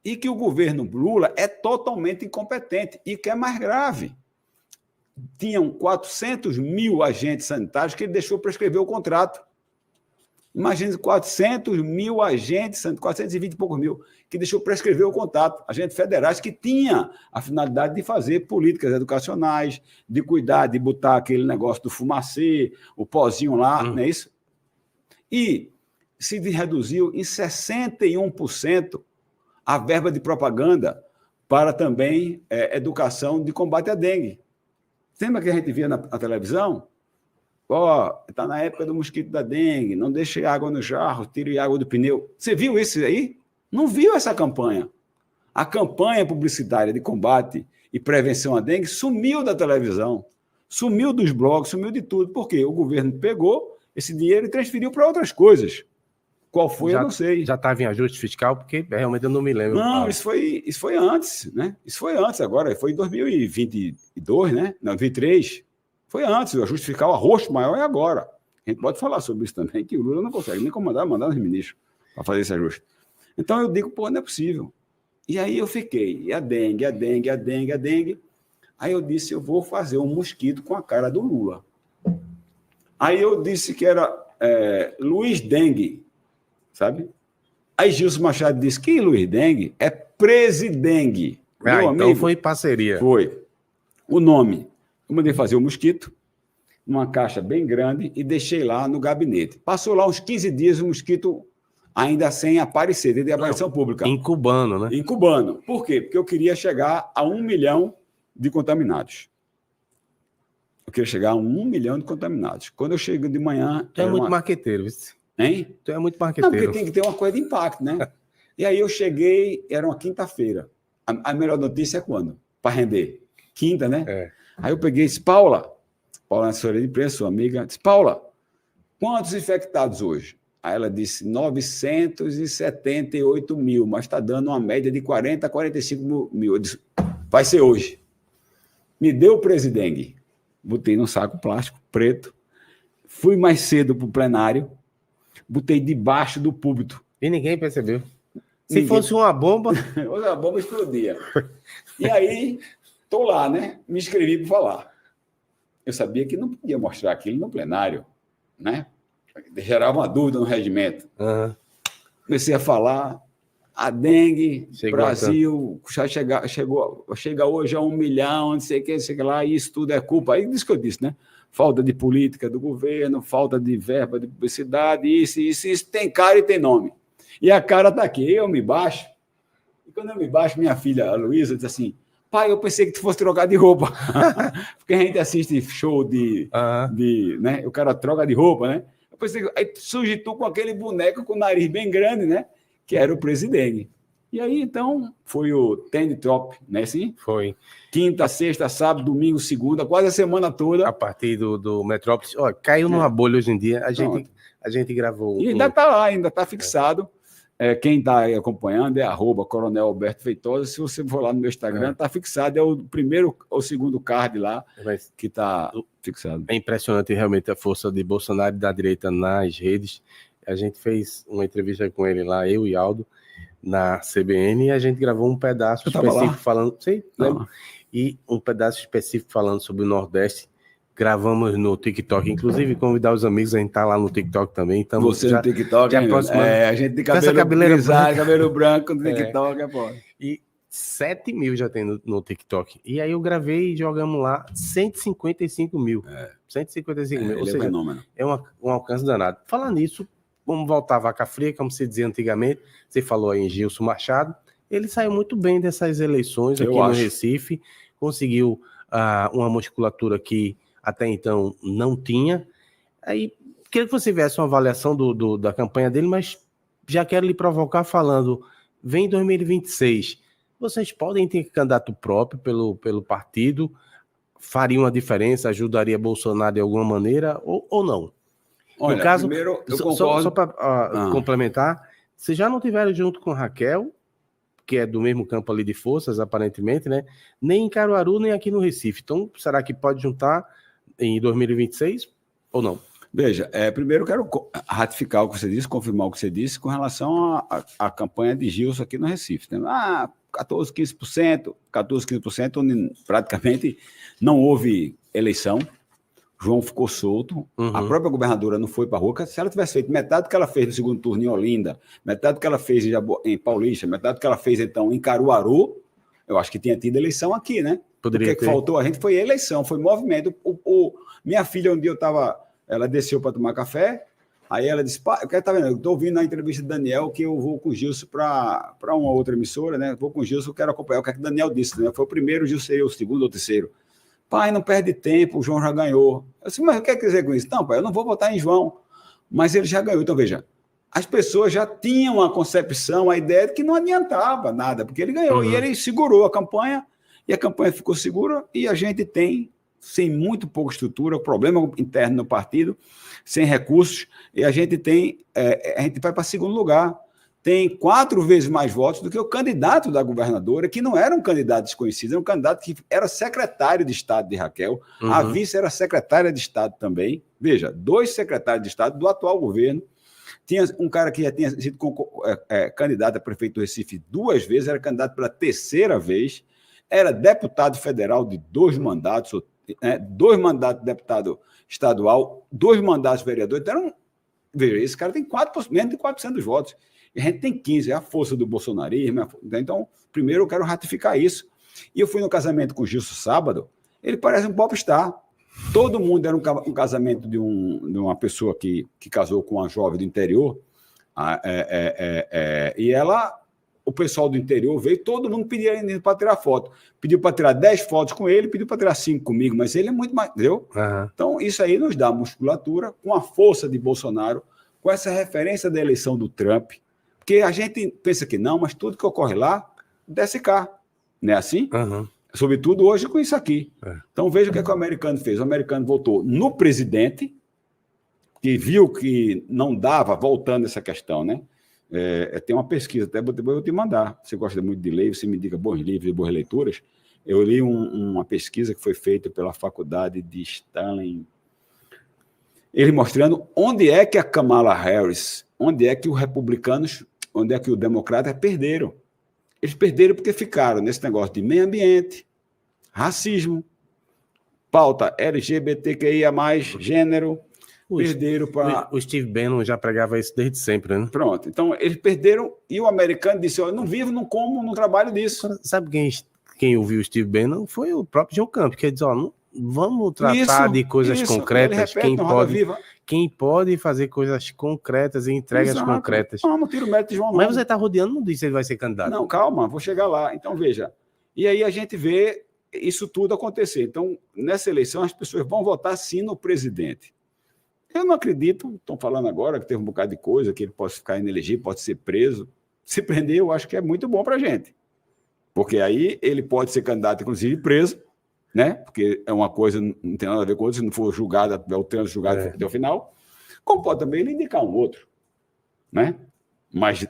E que o governo Lula é totalmente incompetente. E que é mais grave. Tinham 400 mil agentes sanitários que ele deixou prescrever o contrato. Imagine 400 mil agentes, 420 e poucos mil, que deixou prescrever o contrato. Agentes federais que tinham a finalidade de fazer políticas educacionais, de cuidar, de botar aquele negócio do fumacê, o pozinho lá, não é isso? E se reduziu em 61% a verba de propaganda para também educação de combate à dengue. Lembra que a gente via na televisão? Está na época do mosquito da dengue, não deixe água no jarro, tire água do pneu. Você viu isso aí? Não viu essa campanha. A campanha publicitária de combate e prevenção à dengue sumiu da televisão, sumiu dos blogs, sumiu de tudo. Por quê? O governo pegou esse dinheiro e transferiu para outras coisas. Qual foi, eu não sei. Já estava em ajuste fiscal, porque realmente eu não me lembro. Não, isso foi antes, né? Isso foi antes agora, foi em 2022, né? Não, 2023. Foi antes, o ajuste fiscal, o arroxo maior é agora. A gente pode falar sobre isso também, que o Lula não consegue nem mandar os ministros para fazer esse ajuste. Então eu digo, pô, não é possível. E aí eu fiquei, e a dengue. Aí eu disse, eu vou fazer um mosquito com a cara do Lula. Aí eu disse que era Luiz Dengue, sabe? Aí Gilson Machado disse que Luiz Dengue é Presidengue. Então amigo, foi parceria. Foi. O nome. Eu mandei fazer o mosquito numa caixa bem grande e deixei lá no gabinete. Passou lá uns 15 dias o mosquito ainda sem aparecer, de aparição pública. Incubando, né? Incubando. Por quê? Porque eu queria chegar a 1 milhão de contaminados. Eu queria chegar a 1 milhão de contaminados. Quando eu chego de manhã... Tu é muito marqueteiro, viu? Hein? Tu é muito marqueteiro. Não, porque tem que ter uma coisa de impacto, né? E aí eu cheguei, era uma quinta-feira. A melhor notícia é quando? Para render. Quinta, né? É. Aí eu peguei e disse, Paula, assessora de imprensa, sua amiga, disse, Paula, quantos infectados hoje? Aí ela disse 978 mil, mas está dando uma média de 40 a 45 mil. Eu disse, vai ser hoje. Me deu o Presidengue. Botei num saco plástico preto. Fui mais cedo para o plenário. Botei debaixo do púlpito. E ninguém percebeu. Se fosse uma bomba... a bomba explodia. E aí, estou lá, né? Me inscrevi para falar. Eu sabia que não podia mostrar aquilo no plenário, né? Gerava uma dúvida no regimento. Uhum. Comecei a falar, a dengue, Chegou Brasil, chega hoje a 1 milhão, não sei o que lá, e isso tudo é culpa. Aí isso que eu disse, né? Falta de política do governo, falta de verba de publicidade, isso tem cara e tem nome. E a cara está aqui, eu me baixo. E quando eu me baixo, minha filha, a Luísa, diz assim, pai, eu pensei que tu fosse trocar de roupa. Porque a gente assiste show né? O cara troca de roupa, né? Eu pensei, aí surge tu com aquele boneco com o nariz bem grande, né? Que era o Presidengue. E aí, então, foi o Trend Top, né? Sim? Foi. Quinta, sexta, sábado, domingo, segunda, quase a semana toda. A partir do Metrópolis. Ó, caiu numa bolha hoje em dia. A gente gravou. E ainda está lá, ainda está fixado. Quem está acompanhando é @Coronel Alberto Feitosa. Se você for lá no meu Instagram, está fixado. É o primeiro ou segundo card lá que está fixado. É impressionante realmente a força de Bolsonaro e da direita nas redes. A gente fez uma entrevista com ele lá, eu e Aldo, na CBN, e a gente gravou um pedaço específico falando... Sim, lembra? E um pedaço específico falando sobre o Nordeste. Gravamos no TikTok, inclusive convidar os amigos, a gente tá lá no TikTok também. Você no TikTok, a gente tem cabelo branco no TikTok, pô. E 7 mil já tem no TikTok. E aí eu gravei e jogamos lá 155 mil. 155 mil, ou seja, é um alcance danado. Falando nisso, vamos voltar à vaca fria, como se dizia antigamente. Você falou aí em Gilson Machado. Ele saiu muito bem dessas eleições aqui no Recife, conseguiu uma musculatura que até então não tinha. Aí queria que você viesse uma avaliação da campanha dele, mas já quero lhe provocar falando, vem 2026, vocês podem ter candidato próprio pelo partido, faria uma diferença, ajudaria Bolsonaro de alguma maneira ou não? Olha, no caso, primeiro eu concordo... Só para complementar, vocês já não tiveram junto com Raquel, que é do mesmo campo ali de forças, aparentemente, né? Nem em Caruaru, nem aqui no Recife. Então, será que pode juntar em 2026 ou não? Veja, primeiro eu quero ratificar o que você disse, confirmar o que você disse com relação à campanha de Gilson aqui no Recife. 14, 15%, onde praticamente não houve eleição. João ficou solto, a própria governadora não foi para a rua. Se ela tivesse feito metade do que ela fez no segundo turno em Olinda, metade do que ela fez em Paulista, metade do que ela fez então em Caruaru, eu acho que tinha tido eleição aqui, né? O que faltou a gente foi eleição, foi movimento. Minha filha, um dia ela desceu para tomar café, aí ela disse, pai, eu estou ouvindo na entrevista de Daniel que eu vou com o Gilson para uma outra emissora, né? Vou com o Gilson, eu quero acompanhar o que Daniel disse, né? Foi o primeiro, o Gilson seria o segundo ou terceiro. Pai, não perde tempo, o João já ganhou. Eu disse, mas o que quer dizer com isso? Não, pai, eu não vou votar em João, mas ele já ganhou. Então, veja, as pessoas já tinham a concepção, a ideia de que não adiantava nada, porque ele ganhou. E ele segurou a campanha, e a campanha ficou segura, e a gente tem sem muito pouca estrutura, problema interno no partido, sem recursos, e a gente vai para segundo lugar. Tem 4 vezes mais votos do que o candidato da governadora, que não era um candidato desconhecido, era um candidato que era secretário de Estado de Raquel, a vice era secretária de Estado também. Veja, 2 secretários de Estado do atual governo. Tinha um cara que já tinha sido candidato a prefeito do Recife 2 vezes, era candidato pela 3ª vez, era deputado federal de 2 mandatos, 2 mandatos de deputado estadual, 2 mandatos de vereador. Então, veja, esse cara tem menos de 4% dos votos. E a gente tem 15%, é a força do bolsonarismo. Então, primeiro eu quero ratificar isso. E eu fui no casamento com o Gilson sábado, ele parece um popstar. Todo mundo era um casamento de uma pessoa que casou com uma jovem do interior, e o pessoal do interior veio, todo mundo pediu para tirar foto. Pediu para tirar 10 fotos com ele, pediu para tirar 5 comigo, mas ele é muito mais, entendeu? Então, isso aí nos dá musculatura com a força de Bolsonaro, com essa referência da eleição do Trump, porque a gente pensa que não, mas tudo que ocorre lá, desce cá. Não é assim? Sobretudo hoje com isso aqui. Então, veja o que o americano fez. O americano votou no presidente, que viu que não dava, voltando essa questão, né? Tem uma pesquisa, até depois eu vou te mandar. Você gosta muito de ler, você me indica bons livros e boas leituras. Eu li uma pesquisa que foi feita pela faculdade de Stanley, ele mostrando onde é que a Kamala Harris, onde é que os republicanos, onde é que os democratas perderam. Eles perderam porque ficaram nesse negócio de meio ambiente, racismo, pauta LGBTQIA+, gênero, perderam para... O Steve Bannon já pregava isso desde sempre, né? Pronto, então eles perderam e o americano disse, eu não vivo, não como, não trabalho disso. Sabe quem ouviu o Steve Bannon? Foi o próprio João Campos, que disse, não, vamos tratar de coisas concretas, quem pode fazer coisas concretas e entregas concretas. Não tiro o mérito de João. Mas você está rodeando, não disse que ele vai ser candidato. Não, calma, vou chegar lá. Então, veja. E aí a gente vê isso tudo acontecer. Então, nessa eleição, as pessoas vão votar sim no presidente. Eu não acredito, estão falando agora que teve um bocado de coisa, que ele pode ficar inelegível, pode ser preso. Se prender, eu acho que é muito bom para a gente. Porque aí ele pode ser candidato, inclusive, preso, né? Porque é uma coisa, não tem nada a ver com outra, se não for julgado, o trânsito julgado até o final, como pode também ele indicar um outro, né? Mais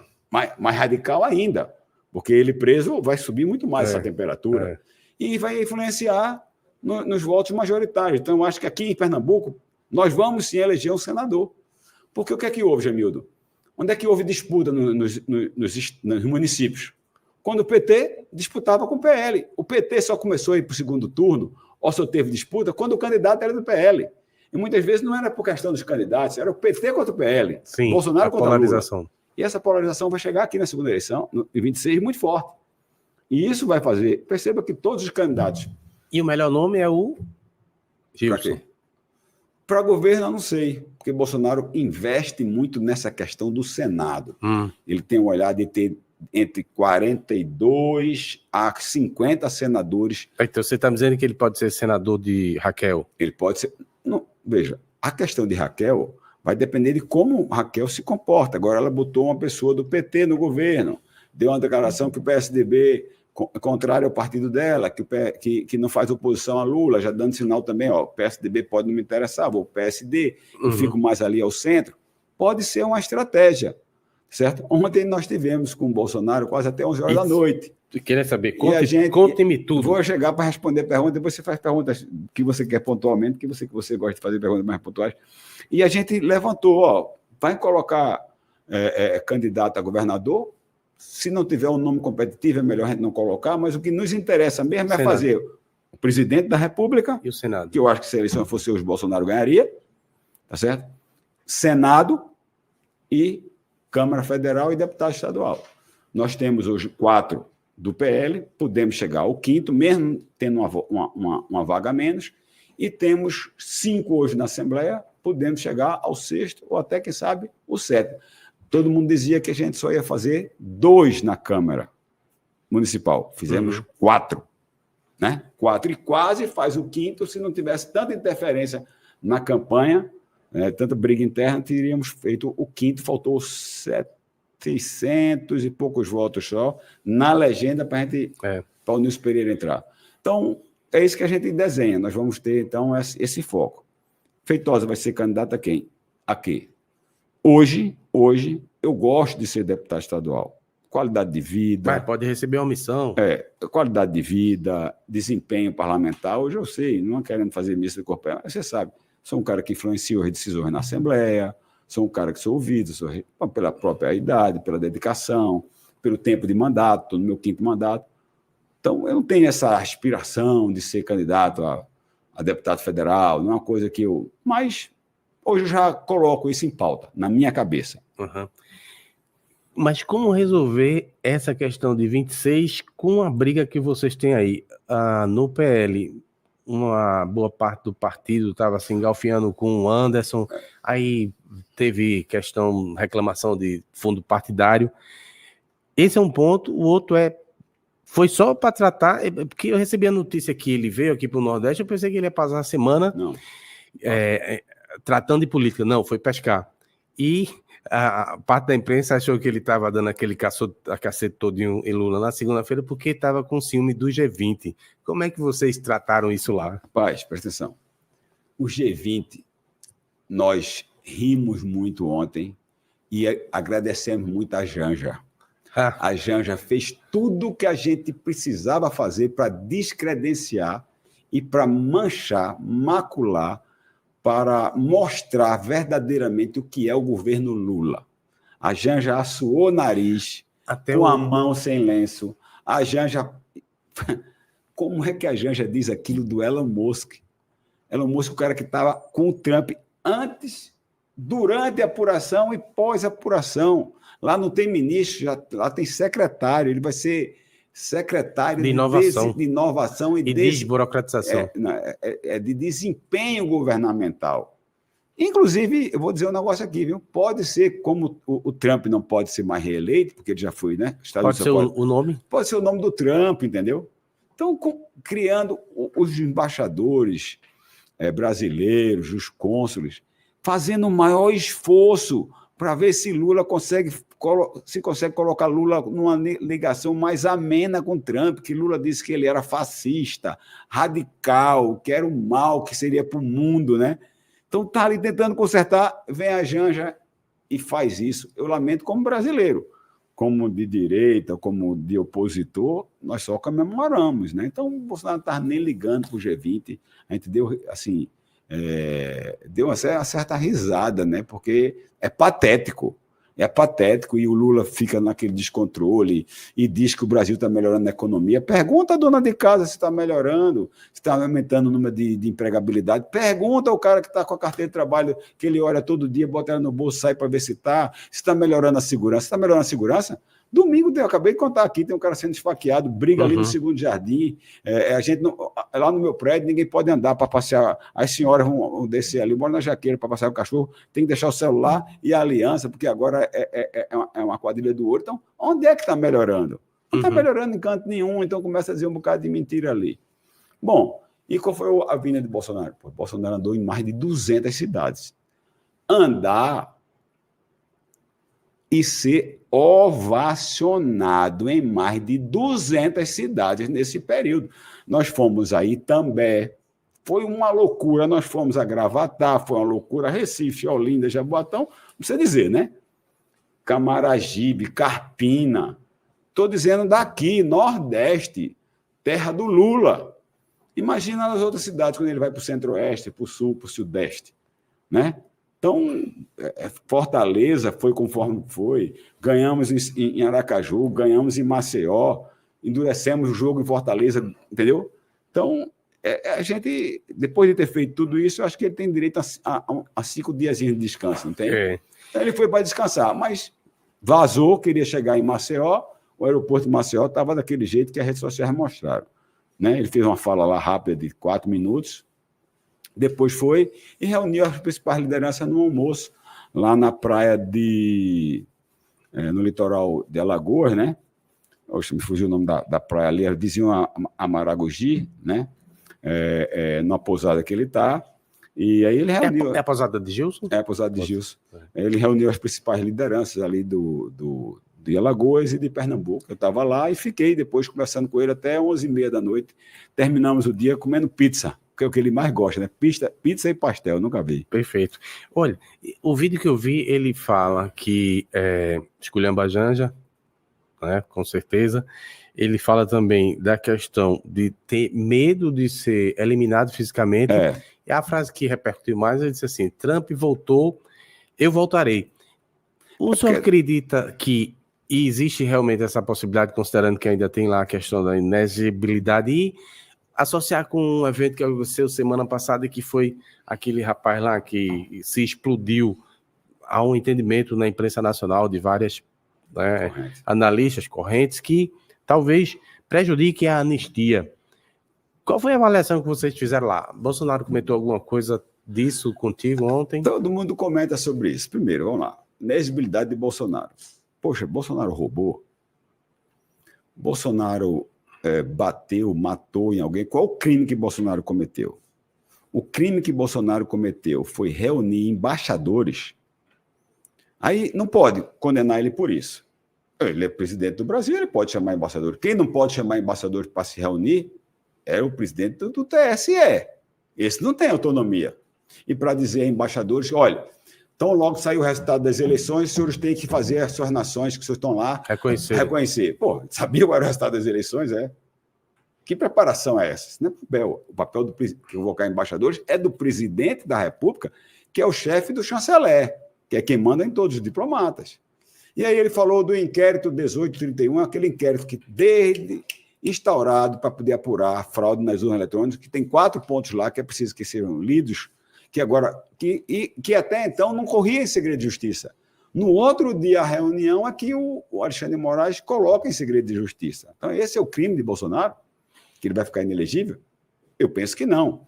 radical ainda, porque ele preso vai subir muito mais essa temperatura e vai influenciar nos votos majoritários. Então, eu acho que aqui em Pernambuco, nós vamos sim eleger um senador. Porque o que é que houve, Jamildo? Onde é que houve disputa nos municípios? Quando o PT disputava com o PL. O PT só começou a ir para o segundo turno, ou só teve disputa, quando o candidato era do PL. E muitas vezes não era por questão dos candidatos, era o PT contra o PL. Sim, Bolsonaro contra polarização. Lula. E essa polarização vai chegar aqui na segunda eleição, em 26, muito forte. E isso vai fazer... Perceba que todos os candidatos... E o melhor nome é o Gilson. Para governo, eu não sei, porque Bolsonaro investe muito nessa questão do Senado. Ele tem um olhar de ter entre 42 a 50 senadores. Então, você está dizendo que ele pode ser senador de Raquel? Ele pode ser... Não, veja, a questão de Raquel vai depender de como Raquel se comporta. Agora, ela botou uma pessoa do PT no governo, deu uma declaração que o PSDB é contrário ao partido dela, que não faz oposição a Lula, já dando sinal também, ó, o PSDB pode não me interessar, vou o PSD, eu fico mais ali ao centro. Pode ser uma estratégia. Certo? Ontem nós tivemos com o Bolsonaro quase até 11 horas da noite. Queria saber, conte-me tudo. Vou chegar para responder perguntas, depois você faz perguntas que você quer pontualmente, que você gosta de fazer perguntas mais pontuais. E a gente levantou, ó, vai colocar candidato a governador, se não tiver um nome competitivo é melhor a gente não colocar, mas o que nos interessa mesmo é fazer o presidente da República, e o Senado, que eu acho que se a eleição fosse hoje, Bolsonaro ganharia, tá certo? Senado e Câmara Federal e deputado estadual. Nós temos hoje 4 do PL, podemos chegar ao 5º, mesmo tendo uma vaga a menos, e temos 5 hoje na Assembleia, podemos chegar ao 6º ou até, quem sabe, o 7º. Todo mundo dizia que a gente só ia fazer 2 na Câmara Municipal. Fizemos 4, né? 4 e quase faz o 5º se não tivesse tanta interferência na campanha, tanta briga interna, teríamos feito o 5º, faltou 700 e poucos votos só na legenda para o Nilson Pereira entrar. Então, é isso que a gente desenha. Nós vamos ter, então, esse foco. Feitosa vai ser candidata a quem? A quê? Hoje, eu gosto de ser deputado estadual. Qualidade de vida... Mas pode receber uma missão. Qualidade de vida, desempenho parlamentar. Hoje eu sei, não querendo fazer missa de corpo, mas você sabe, sou um cara que influencia as decisões na Assembleia, sou um cara que sou ouvido, pela própria idade, pela dedicação, pelo tempo de mandato, estou no meu 5º mandato. Então, eu não tenho essa aspiração de ser candidato a deputado federal, não é uma coisa que eu... Mas hoje eu já coloco isso em pauta, na minha cabeça. Uhum. Mas como resolver essa questão de 26 com a briga que vocês têm aí? No PL, uma boa parte do partido estava se engalfinhando com o Anderson, aí teve reclamação de fundo partidário. Esse é um ponto, o outro foi só para tratar, porque eu recebi a notícia que ele veio aqui para o Nordeste, eu pensei que ele ia passar uma semana tratando de política. Não, foi pescar. E a parte da imprensa achou que ele estava dando aquele cacete todinho em Lula na segunda-feira porque estava com ciúme do G20. Como é que vocês trataram isso lá? Rapaz, presta atenção. O G20, nós rimos muito ontem e agradecemos muito a Janja. A Janja fez tudo o que a gente precisava fazer para descredenciar e para manchar, macular, para mostrar verdadeiramente o que é o governo Lula. A Janja assuou o nariz, com a mão sem lenço. A Janja... Como é que a Janja diz aquilo do Elon Musk? Elon Musk, o cara que estava com o Trump antes, durante a apuração e pós-apuração. Lá não tem ministro, lá tem secretário. Ele vai ser secretário de inovação e desburocratização. De desempenho governamental. Inclusive, eu vou dizer um negócio aqui, viu? Pode ser, como o Trump não pode ser mais reeleito, porque ele já foi, né? Pode ser o nome? Pode ser o nome do Trump, entendeu? Então, criando os embaixadores brasileiros, os cônsules, fazendo o maior esforço para ver se Lula consegue colocar Lula numa ligação mais amena com Trump, que Lula disse que ele era fascista, radical, que era o mal que seria para o mundo, né? Então está ali tentando consertar, vem a Janja e faz isso. Eu lamento como brasileiro, como de direita, como de opositor, nós só comemoramos, né? Então o Bolsonaro não estava nem ligando para o G20, a gente deu assim... deu uma certa risada, né? Porque é patético e o Lula fica naquele descontrole e diz que o Brasil está melhorando a economia. Pergunta a dona de casa se está melhorando, se está aumentando o número de empregabilidade. Pergunta ao cara que está com a carteira de trabalho, que ele olha todo dia, bota ela no bolso, sai para ver se está melhorando a segurança. Está melhorando a segurança? Domingo, eu acabei de contar aqui, tem um cara sendo esfaqueado, briga ali no segundo jardim, a gente lá no meu prédio, ninguém pode andar para passear, as senhoras vão descer ali, moram na Jaqueira para passear o cachorro, tem que deixar o celular e a aliança, porque agora é uma quadrilha do ouro. Então, onde é que está melhorando? Não está melhorando em canto nenhum, então começa a dizer um bocado de mentira ali. Bom, e qual foi a vinda de Bolsonaro? Pô, Bolsonaro andou em mais de 200 cidades. Andar e ser ovacionado em mais de 200 cidades nesse período. Nós fomos a Itambé, foi uma loucura, nós fomos a Gravatá, foi uma loucura, Recife, Olinda, Jaboatão, não precisa dizer, né? Camaragibe, Carpina, estou dizendo daqui, Nordeste, terra do Lula. Imagina nas outras cidades, quando ele vai para o Centro-Oeste, para o Sul, para o Sudeste, né? Então, Fortaleza foi conforme foi, ganhamos em Aracaju, ganhamos em Maceió, endurecemos o jogo em Fortaleza, entendeu? Então, a gente, depois de ter feito tudo isso, eu acho que ele tem direito a 5 dias de descanso, não tem? Então, ele foi para descansar, mas vazou, queria chegar em Maceió, o aeroporto de Maceió estava daquele jeito que as redes sociais mostraram, né? Ele fez uma fala lá rápida de 4 minutos, depois foi e reuniu as principais lideranças no almoço, lá na praia no litoral de Alagoas, né? Oxe, me fugiu o nome da praia ali, vizinho a Maragogi, né? Na pousada que ele está. E aí ele reuniu... É a pousada de Gilson? É a pousada de Gilson. Ele reuniu as principais lideranças ali do de Alagoas e de Pernambuco. Eu estava lá e fiquei depois conversando com ele até 11h30 da noite. Terminamos o dia comendo pizza, que é o que ele mais gosta, né? Pizza e pastel, nunca vi. Perfeito. Olha, o vídeo que eu vi, ele fala que esculhamba a Janja, né, com certeza. Ele fala também da questão de ter medo de ser eliminado fisicamente. E a frase que repercutiu mais, ele disse assim: Trump voltou, eu voltarei. O senhor acredita que existe realmente essa possibilidade, considerando que ainda tem lá a questão da inexigibilidade, e associar com um evento que aconteceu semana passada, que foi aquele rapaz lá que se explodiu? Há um entendimento na imprensa nacional de várias analistas, correntes, que talvez prejudique a anistia. Qual foi a avaliação que vocês fizeram lá? Bolsonaro comentou alguma coisa disso contigo ontem? Todo mundo comenta sobre isso. Primeiro, vamos lá. Inexigibilidade de Bolsonaro. Poxa, Bolsonaro roubou? Bolsonaro bateu, matou em alguém? Qual o crime que Bolsonaro cometeu? O crime que Bolsonaro cometeu foi reunir embaixadores. Aí não pode condenar ele por isso. Ele é presidente do Brasil, ele pode chamar embaixador. Quem não pode chamar embaixador para se reunir é o presidente do TSE. Esse não tem autonomia. E para dizer a embaixadores, olha, tão logo sair o resultado das eleições, os senhores têm que fazer as suas nações que vocês estão lá reconhecer. Pô, sabia qual era o resultado das eleições? Que preparação é essa? Isso não é papel. O papel do convocar embaixadores é do presidente da República, que é o chefe do chanceler, que é quem manda em todos os diplomatas. E aí ele falou do inquérito 1831, aquele inquérito que, desde instaurado para poder apurar a fraude nas urnas eletrônicas, que tem 4 pontos lá que é preciso que sejam lidos, que até então não corria em segredo de justiça. No outro dia, a reunião é que o Alexandre de Moraes coloca em segredo de justiça. Então, esse é o crime de Bolsonaro? Que ele vai ficar inelegível? Eu penso que não.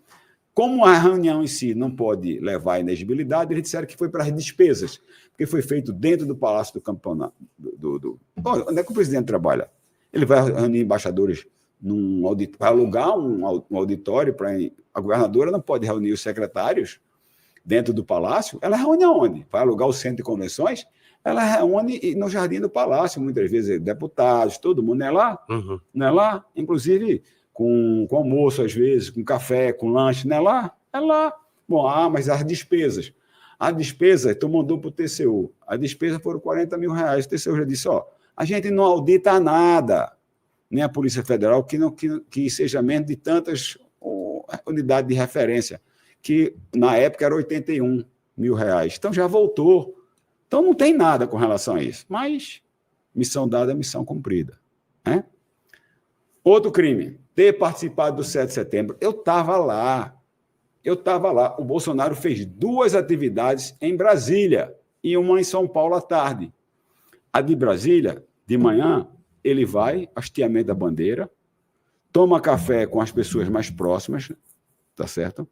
Como a reunião em si não pode levar à inegibilidade, eles disseram que foi para as despesas, porque foi feito dentro do Palácio do Campeonato. Onde é que o presidente trabalha? Ele vai reunir embaixadores vai alugar um auditório para. A governadora não pode reunir os secretários dentro do Palácio. Ela reúne aonde? Vai alugar o centro de convenções? Ela reúne no jardim do Palácio, muitas vezes deputados, todo mundo não é lá? Uhum. Não é lá? Inclusive com almoço, às vezes, com café, com lanche, não é lá? É lá. Bom, mas as despesas. A despesa, tu mandou para o TCU. A despesa foram R$40 mil. O TCU já disse, a gente não audita nada, nem a Polícia Federal, que seja menos de tantas unidades de referência, que na época era R$81 mil. Então já voltou. Então não tem nada com relação a isso. Mas missão dada, missão cumprida. Né? Outro crime, ter participado do 7 de setembro. Eu estava lá. O Bolsonaro fez 2 atividades em Brasília e uma em São Paulo à tarde. A de Brasília, de manhã, ele vai, hasteamento da bandeira, toma café com as pessoas mais próximas, tá certo?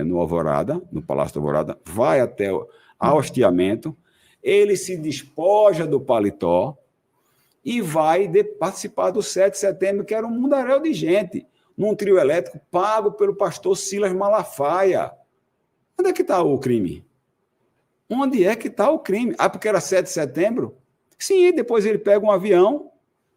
No Alvorada, no Palácio do Alvorada, vai até ao hasteamento, ele se despoja do paletó e vai participar do 7 de setembro, que era um mundaréu de gente, num trio elétrico pago pelo pastor Silas Malafaia. Onde é que está o crime? Onde é que está o crime? Porque era 7 de setembro? Sim, depois ele pega um avião,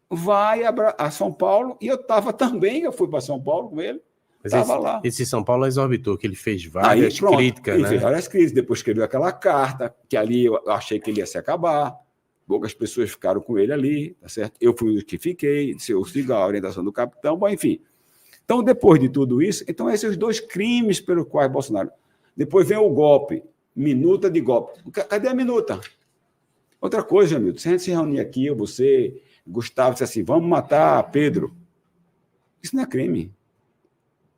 vai a São Paulo, e eu estava também, eu fui para São Paulo com ele, estava lá. Esse São Paulo exorbitou, que ele fez várias críticas, ele né? fez várias críticas, depois escreveu aquela carta, que ali eu achei que ele ia se acabar, poucas pessoas ficaram com ele ali, tá certo? Eu fui o que fiquei, eu sigo a orientação do capitão, bom, enfim. Então, depois de tudo isso, então esses 2 crimes pelos quais Bolsonaro... Depois vem o golpe, minuta de golpe. Cadê a minuta? Outra coisa, Hamilton, se a gente se reunir aqui, você, Gustavo, disse assim, vamos matar Pedro. Isso não é crime.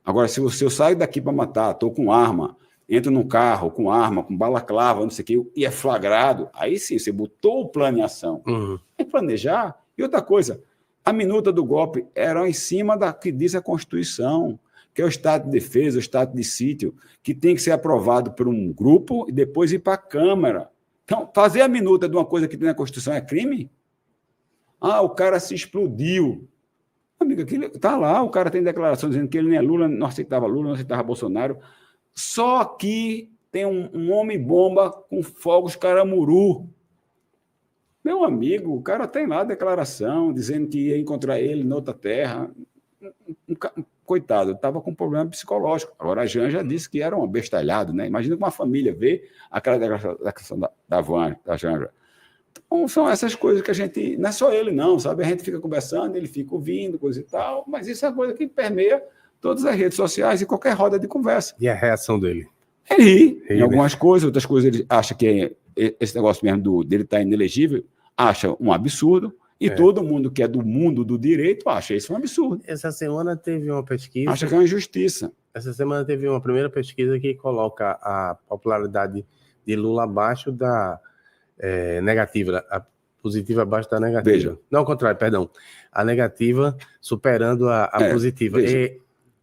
Agora, se eu saio daqui para matar, estou com arma, entro num carro com arma, com balaclava, não sei o quê, e é flagrado, aí sim, você botou o plano em ação. Uhum. É planejar. E outra coisa, a minuta do golpe era em cima da que diz a Constituição, que é o estado de defesa, o estado de sítio, que tem que ser aprovado por um grupo e depois ir para a Câmara. Então, fazer a minuta de uma coisa que tem na Constituição é crime? O cara se explodiu. Amigo, está lá, o cara tem declaração dizendo que ele nem é Lula, não aceitava Bolsonaro. Só que tem um homem-bomba com fogos caramuru. Meu amigo, o cara tem lá a declaração dizendo que ia encontrar ele em outra terra. Coitado, estava com um problema psicológico. Agora, a Janja disse que era um bestalhado, né? Imagina que uma família vê aquela declaração da Janja. Então, são essas coisas que a gente... Não é só ele, não, sabe? A gente fica conversando, ele fica ouvindo, coisa e tal, mas isso é uma coisa que permeia todas as redes sociais e qualquer roda de conversa. E a reação dele? Ele ri em algumas coisas, outras coisas ele acha que esse negócio mesmo dele estar inelegível, acha um absurdo, e todo mundo que é do mundo do direito acha isso um absurdo. Essa semana teve uma pesquisa... Acha que é uma injustiça. Essa semana teve uma primeira pesquisa que coloca a popularidade de Lula abaixo da negativa, a positiva abaixo da negativa. Veja. Não, ao contrário, perdão. A negativa superando a positiva.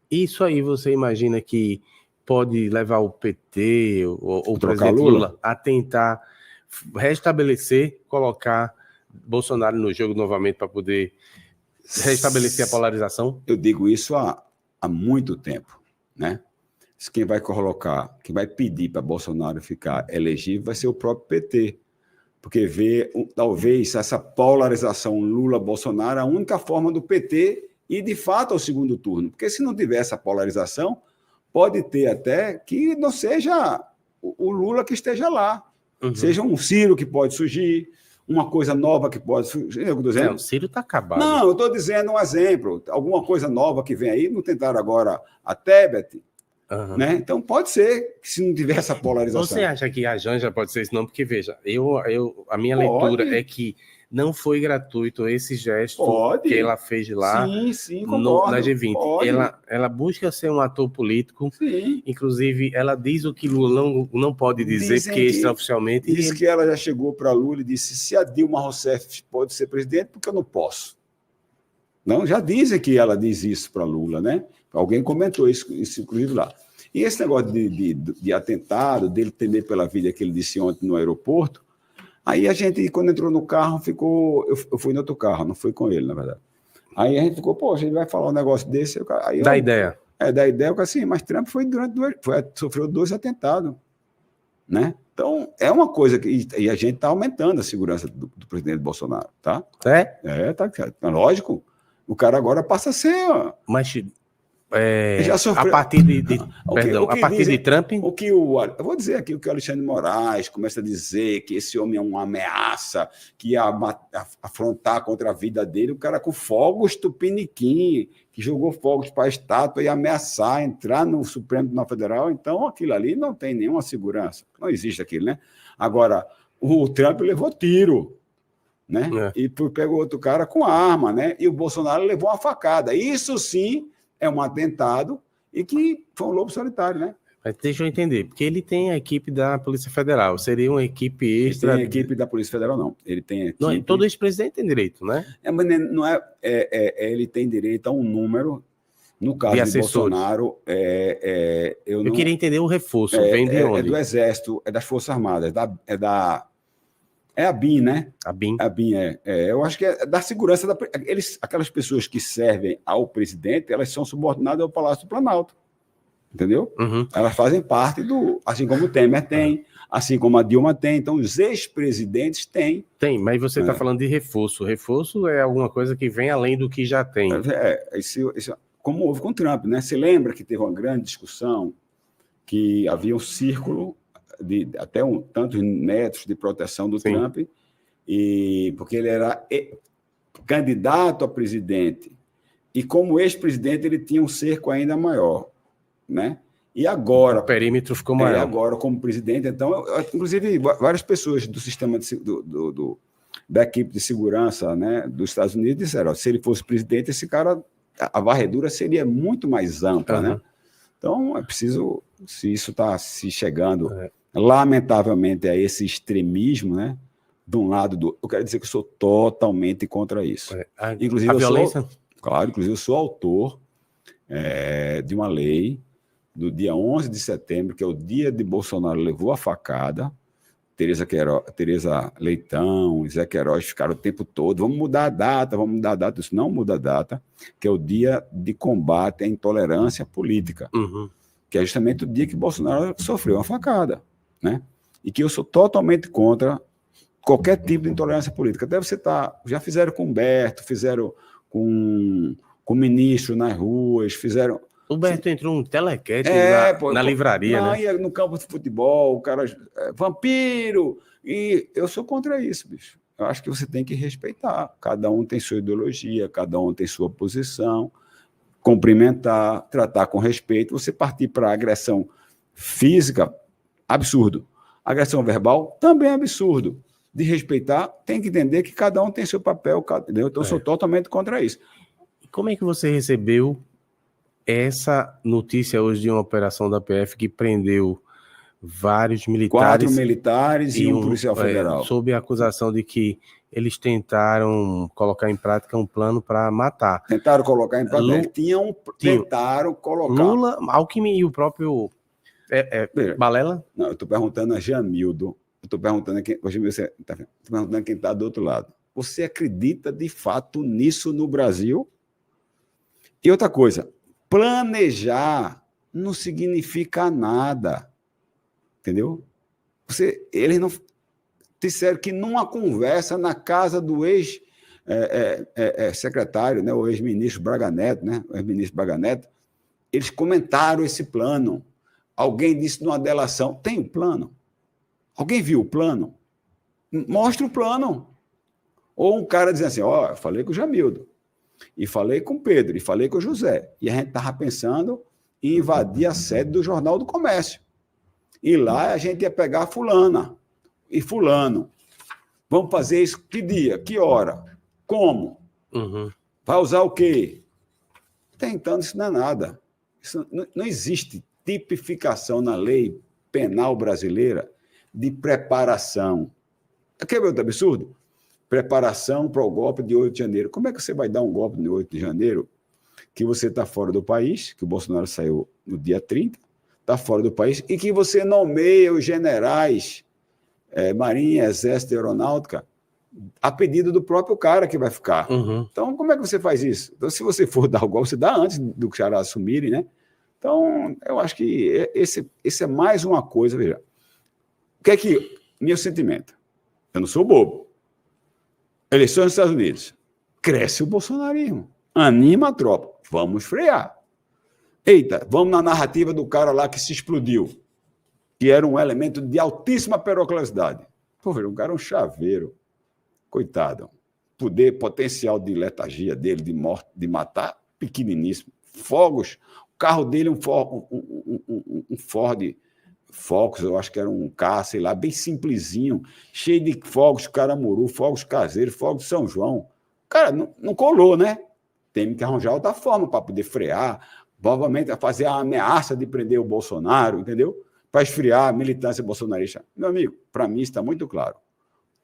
Isso aí você imagina que pode levar o PT, o presidente Lula a tentar restabelecer, colocar Bolsonaro no jogo novamente para poder restabelecer a polarização? Eu digo isso há muito tempo, né? Quem vai colocar, quem vai pedir para Bolsonaro ficar elegível vai ser o próprio PT, porque vê talvez essa polarização Lula-Bolsonaro a única forma do PT ir de fato ao segundo turno, porque se não tiver essa polarização, pode ter até que não seja o Lula que esteja lá, seja um Ciro que pode surgir, uma coisa nova que pode surgir. O Ciro está acabado. Não, eu estou dizendo um exemplo. Alguma coisa nova que vem aí, não tentaram agora a Tebet, né? Então pode ser que se não tiver essa polarização. Você acha que a Janja pode ser isso? Não, porque veja, a minha leitura é que não foi gratuito esse gesto que ela fez lá na G20. Ela busca ser um ator político, inclusive ela diz o que Lula não pode dizer, porque extraoficialmente... Diz que ela já chegou para Lula e disse, se a Dilma Rousseff pode ser presidente, porque eu não posso. Não, já dizem que ela diz isso para Lula, né? Alguém comentou isso inclusive lá. E esse negócio de atentado, dele temer pela vida que ele disse ontem no aeroporto, aí a gente, quando entrou no carro, ficou... Eu fui no outro carro, não fui com ele, na verdade. Aí a gente ficou, poxa, ele vai falar um negócio desse... Dá ideia. Dá ideia, porque assim, mas Trump sofreu 2 atentados, né? Então, é uma coisa que... E a gente está aumentando a segurança do presidente Bolsonaro, tá? Tá lógico. O cara agora passa a ser... Mas... já sofreu... A partir de Trump... Eu vou dizer aqui o que o Alexandre Moraes começa a dizer, que esse homem é uma ameaça, que ia afrontar contra a vida dele, o cara com fogos tupiniquim, que jogou fogos para a estátua e ameaçar entrar no Supremo Tribunal Federal, então aquilo ali não tem nenhuma segurança. Não existe aquilo, né? Agora, o Trump levou tiro, né? E pegou outro cara com arma, né? E o Bolsonaro levou uma facada. Isso sim é um atentado e que foi um lobo solitário, né? Mas deixa eu entender, porque ele tem a equipe da Polícia Federal, seria uma equipe extra... Ele tem a equipe da Polícia Federal, não. Ele tem a equipe... Não, todo ex-presidente tem direito, né? Mas não ele tem direito a um número, no caso de Bolsonaro... Eu queria entender o reforço, vem de onde? É do Exército, é das Forças Armadas, é a BIM, né? A BIM. Eu acho que é da segurança aquelas pessoas que servem ao presidente, elas são subordinadas ao Palácio do Planalto. Entendeu? Elas fazem parte assim como o Temer tem, assim como a Dilma tem, então os ex-presidentes têm. Tem, mas você está falando de reforço. Reforço é alguma coisa que vem além do que já tem. Como houve com o Trump, né? Você lembra que teve uma grande discussão que havia um círculo de até tantos metros de proteção do Trump, porque ele era candidato a presidente, e como ex-presidente ele tinha um cerco ainda maior, né? E agora... O perímetro ficou maior. Agora, como presidente, então... Inclusive, várias pessoas do sistema da equipe de segurança, né, dos Estados Unidos disseram, se ele fosse presidente, esse cara, a varredura seria muito mais ampla, né? Então, é preciso... Se isso está se chegando, lamentavelmente, a esse extremismo, né? De um lado eu quero dizer que eu sou totalmente contra isso. Inclusive, a violência? Inclusive, eu sou autor de uma lei do dia 11 de setembro, que é o dia de Bolsonaro levou a facada, Tereza Leitão, Zé Queiroz ficaram o tempo todo, vamos mudar a data, isso não muda a data, que é o dia de combate à intolerância política, que é justamente o dia que Bolsonaro sofreu uma facada, né? E que eu sou totalmente contra qualquer tipo de intolerância política. Deve você estar. Já fizeram com o Humberto, fizeram com o ministro nas ruas, fizeram. O Humberto entrou um telequete na livraria, não, né? Ia no campo de futebol, o cara. Vampiro! E eu sou contra isso, bicho. Eu acho que você tem que respeitar. Cada um tem sua ideologia, cada um tem sua posição. Cumprimentar, tratar com respeito. Você partir para agressão física, absurdo. Agressão verbal, também absurdo. De respeitar, tem que entender que cada um tem seu papel. Entendeu? Então, eu sou totalmente contra isso. Como é que você recebeu essa notícia hoje de uma operação da PF que prendeu vários militares... 4 militares e um policial federal. Sob a acusação de que eles tentaram colocar em prática um plano para matar. Tentaram colocar em prática. Tentaram colocar. Lula, Alckmin e o próprio Balela? Não, eu estou perguntando a Jamildo. Eu estou perguntando a quem está do outro lado. Você acredita de fato nisso no Brasil? E outra coisa, planejar não significa nada. Entendeu? Eles não disseram que numa conversa na casa do ex-secretário, né, o ex-ministro Braga Neto, né, o ex-ministro Braga Neto, eles comentaram esse plano. Alguém disse numa delação, tem o plano? Alguém viu o plano? Mostra o plano. Ou um cara dizendo assim, eu falei com o Jamildo, e falei com o Pedro, e falei com o José, e a gente estava pensando em invadir a sede do Jornal do Comércio. E lá a gente ia pegar fulana e fulano. Vamos fazer isso que dia? Que hora? Como? Uhum. Vai usar o quê? Tentando, isso não é nada. Isso não existe tipificação na lei penal brasileira de preparação. Quer ver outro absurdo? Preparação para o golpe de 8 de janeiro. Como é que você vai dar um golpe de 8 de janeiro que você está fora do país, que o Bolsonaro saiu no dia 30, está fora do país, e que você nomeia os generais, Marinha, Exército e Aeronáutica, a pedido do próprio cara que vai ficar. Uhum. Então, como é que você faz isso? Então, se você for dar o golpe, você dá antes do caras assumirem, né? Então, eu acho que esse é mais uma coisa, veja. O que é que... Meu sentimento. Eu não sou bobo. Eleições nos Estados Unidos. Cresce o bolsonarismo. Anima a tropa. Vamos frear. Eita, vamos na narrativa do cara lá que se explodiu, que era um elemento de altíssima pericolosidade. Pô, o cara é um chaveiro. Coitado. Poder potencial de letargia dele, de morte, de matar, pequeniníssimo. Fogos. O carro dele é um Ford Focus, eu acho que era um carro, sei lá, bem simplesinho, cheio de fogos Caramuru, fogos caseiros, fogos de São João. Cara, não colou, né? Tem que arranjar outra forma para poder frear, provavelmente fazer a ameaça de prender o Bolsonaro, entendeu? Para esfriar a militância bolsonarista. Meu amigo, para mim está muito claro.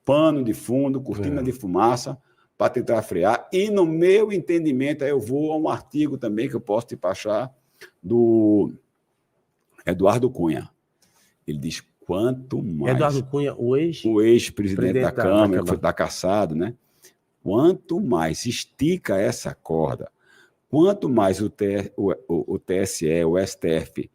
Pano de fundo, cortina de fumaça, para tentar frear. E no meu entendimento, aí eu vou a um artigo também que eu posso te passar do Eduardo Cunha. Ele diz, quanto mais... Eduardo Cunha, o ex-presidente da Câmara, que foi estar cassado, né? Quanto mais estica essa corda, quanto mais o TSE, o STF,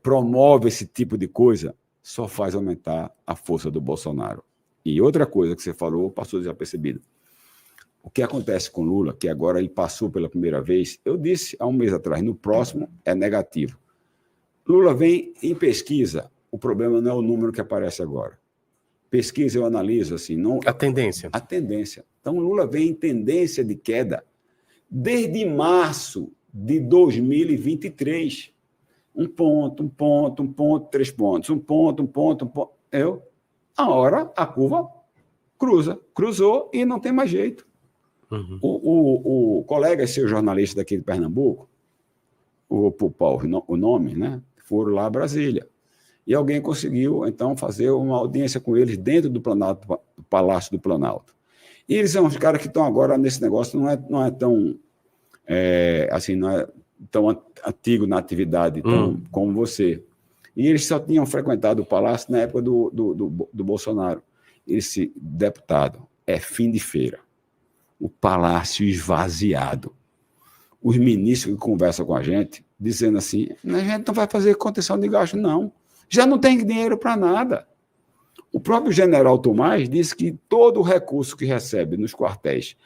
promove esse tipo de coisa, só faz aumentar a força do Bolsonaro. E outra coisa que você falou, passou desapercebido. O que acontece com Lula, que agora ele passou pela primeira vez, eu disse há um mês atrás, no próximo é negativo. Lula vem em pesquisa, o problema não é o número que aparece agora. Pesquisa eu analiso assim... Não, a tendência. A tendência. Então, Lula vem em tendência de queda desde março de 2023. 1 ponto, 1 ponto, 1 ponto, 3 pontos, 1 ponto, 1 ponto, 1 ponto. A hora, a curva cruzou e não tem mais jeito. Uhum. O colega, seu jornalista daqui de Pernambuco, o Paulo, o nome, né? Foram lá a Brasília. E alguém conseguiu, então, fazer uma audiência com eles dentro do Planalto, do Palácio do Planalto. E eles são os caras que estão agora nesse negócio, não é tão assim, não é tão antigo na atividade como você. E eles só tinham frequentado o Palácio na época do Bolsonaro. Esse deputado, é fim de feira. O Palácio esvaziado. Os ministros que conversam com a gente, dizendo assim, a gente não vai fazer contenção de gasto, não. Já não tem dinheiro para nada. O próprio general Tomás disse que todo o recurso que recebe nos quartéis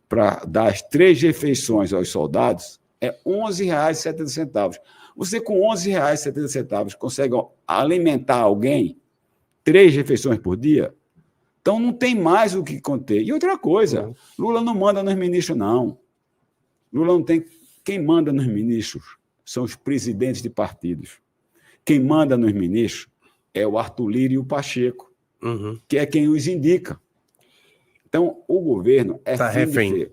para dar as 3 refeições aos soldados é R$ 11,70. Você, com R$ 11,70, consegue alimentar alguém 3 refeições por dia? Então, não tem mais o que conter. E outra coisa, Lula não manda nos ministros, não. Lula não tem... Quem manda nos ministros são os presidentes de partidos. Quem manda nos ministros é o Arthur Lira e o Pacheco, que é quem os indica. Então, o governo é refém.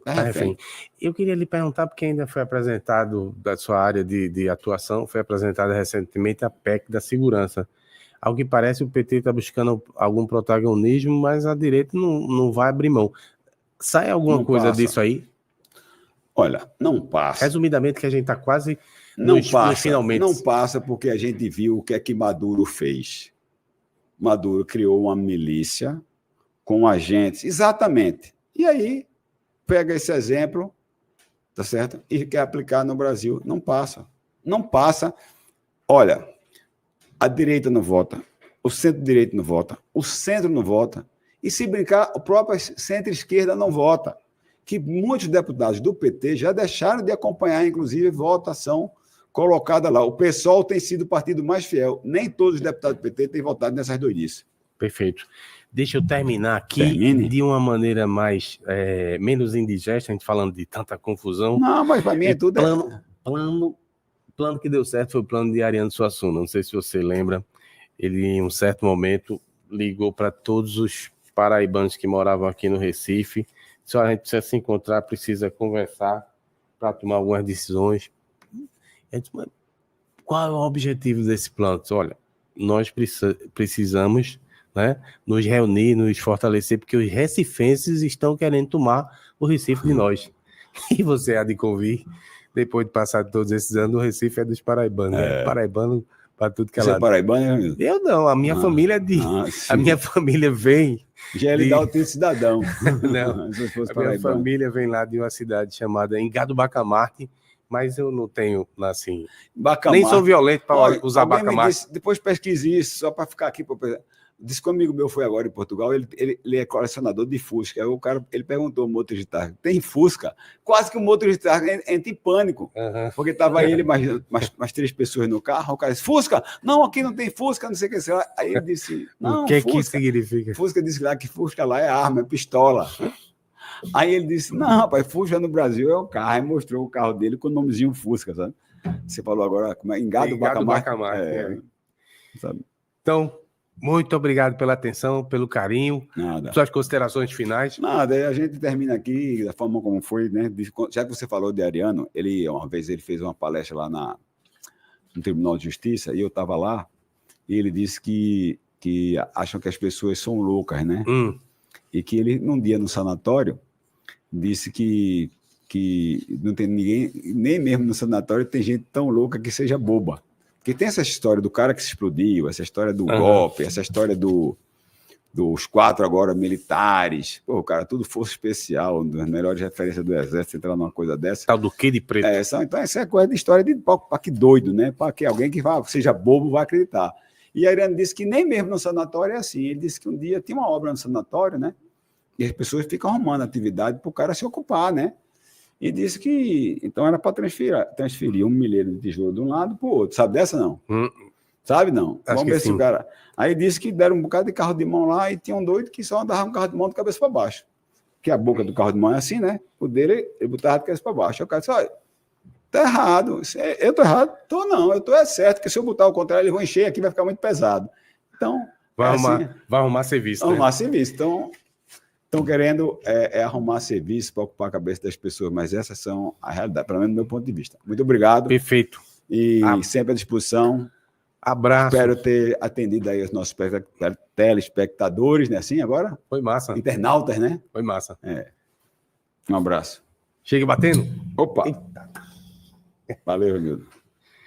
Eu queria lhe perguntar, porque ainda foi apresentado, da sua área de atuação, foi apresentada recentemente a PEC da segurança. Ao que parece, o PT está buscando algum protagonismo, mas a direita não vai abrir mão. Sai alguma coisa disso aí? Olha, não passa. Resumidamente, que a gente está quase nos finalmente. Não passa porque a gente viu o que é que Maduro fez. Maduro criou uma milícia com agentes, exatamente. E aí, pega esse exemplo, tá certo? E quer aplicar no Brasil. Não passa. Não passa. Olha, a direita não vota, o centro-direita não vota, o centro não vota, e se brincar, o próprio centro-esquerda não vota. Que muitos deputados do PT já deixaram de acompanhar, inclusive, votação colocada lá. O PSOL tem sido o partido mais fiel. Nem todos os deputados do PT têm votado nessas doidices. Perfeito. Deixa eu terminar aqui de uma maneira menos indigesta, a gente falando de tanta confusão. Não, mas para mim é tudo... O plano que deu certo foi o plano de Ariano Suassuna. Não sei se você lembra, ele em um certo momento ligou para todos os paraibanos que moravam aqui no Recife. Se a gente precisa se encontrar, precisa conversar para tomar algumas decisões. Mas qual é o objetivo desse plano? Olha, nós precisamos, né, nos reunir, nos fortalecer, porque os recifenses estão querendo tomar o Recife de nós. E você há de convir, depois de passar todos esses anos, o Recife é dos paraibanos. Né? Paraibano para tudo que é lado. Você é paraibano? Eu não, a minha família é de... a minha família vem... Já ele dá o ter cidadão. Não, a minha família vem lá de uma cidade chamada Engado Bacamarte, mas eu não tenho, assim... Bacamarte. Nem sou violento para usar Bacamarte. Depois pesquise isso, só para ficar aqui... Disse que um amigo meu foi agora em Portugal, ele é colecionador de Fusca. Aí o cara, ele perguntou ao motorista, tem Fusca? Quase que o motorista entra em pânico, porque estava ele mais 3 pessoas no carro. O cara disse, Fusca? Não, aqui não tem Fusca, não sei o que. Aí ele disse, não, o que Fusca, que significa? Fusca disse lá que Fusca lá é arma, é pistola. Aí ele disse, não, rapaz, Fusca no Brasil é o carro. Aí mostrou o carro dele com o nomezinho Fusca, sabe? Você falou agora, como é? Engado Bacamarte. Sabe? Então... Muito obrigado pela atenção, pelo carinho. Nada. Suas considerações finais. Nada, a gente termina aqui da forma como foi, né? Já que você falou de Ariano, uma vez ele fez uma palestra lá no Tribunal de Justiça, e eu estava lá, e ele disse que acham que as pessoas são loucas, né? E que ele, num dia no sanatório, disse que não tem ninguém, nem mesmo no sanatório, tem gente tão louca que seja boba. Porque tem essa história do cara que se explodiu, essa história do golpe, essa história dos 4 agora militares. Pô, cara, tudo força especial, uma das melhores referências do Exército, entrar numa coisa dessa. Tal do que de preto. Então, essa é coisa de história de para que doido, né? Para que alguém que seja bobo vai acreditar. E a Ariane disse que nem mesmo no sanatório é assim. Ele disse que um dia tinha uma obra no sanatório, né? E as pessoas ficam arrumando atividade para o cara se ocupar, né? E disse que então era para transferir 1 milheiro de tijolo de um lado para o outro. Sabe dessa, não? Sabe, não? Acho Vamos ver se o cara... Aí disse que deram um bocado de carro de mão lá e tinha um doido que só andava com carro de mão de cabeça para baixo. Porque a boca do carro de mão é assim, né? O dele, ele botava de cabeça para baixo. Aí o cara disse, olha, tá errado. Eu tô errado? Tô não. Eu tô certo, porque se eu botar o contrário, eles vão encher aqui, vai ficar muito pesado. Então... Vai arrumar serviço. Vai arrumar serviço. Então... Estão querendo arrumar serviço para ocupar a cabeça das pessoas, mas essas são a realidade, pelo menos do meu ponto de vista. Muito obrigado. Perfeito. E sempre à disposição. Abraço. Espero ter atendido aí os nossos telespectadores, né? Assim agora? Foi massa. Internautas, né? Foi massa. Um abraço. Chega batendo? Opa! Eita. Valeu, Romildo.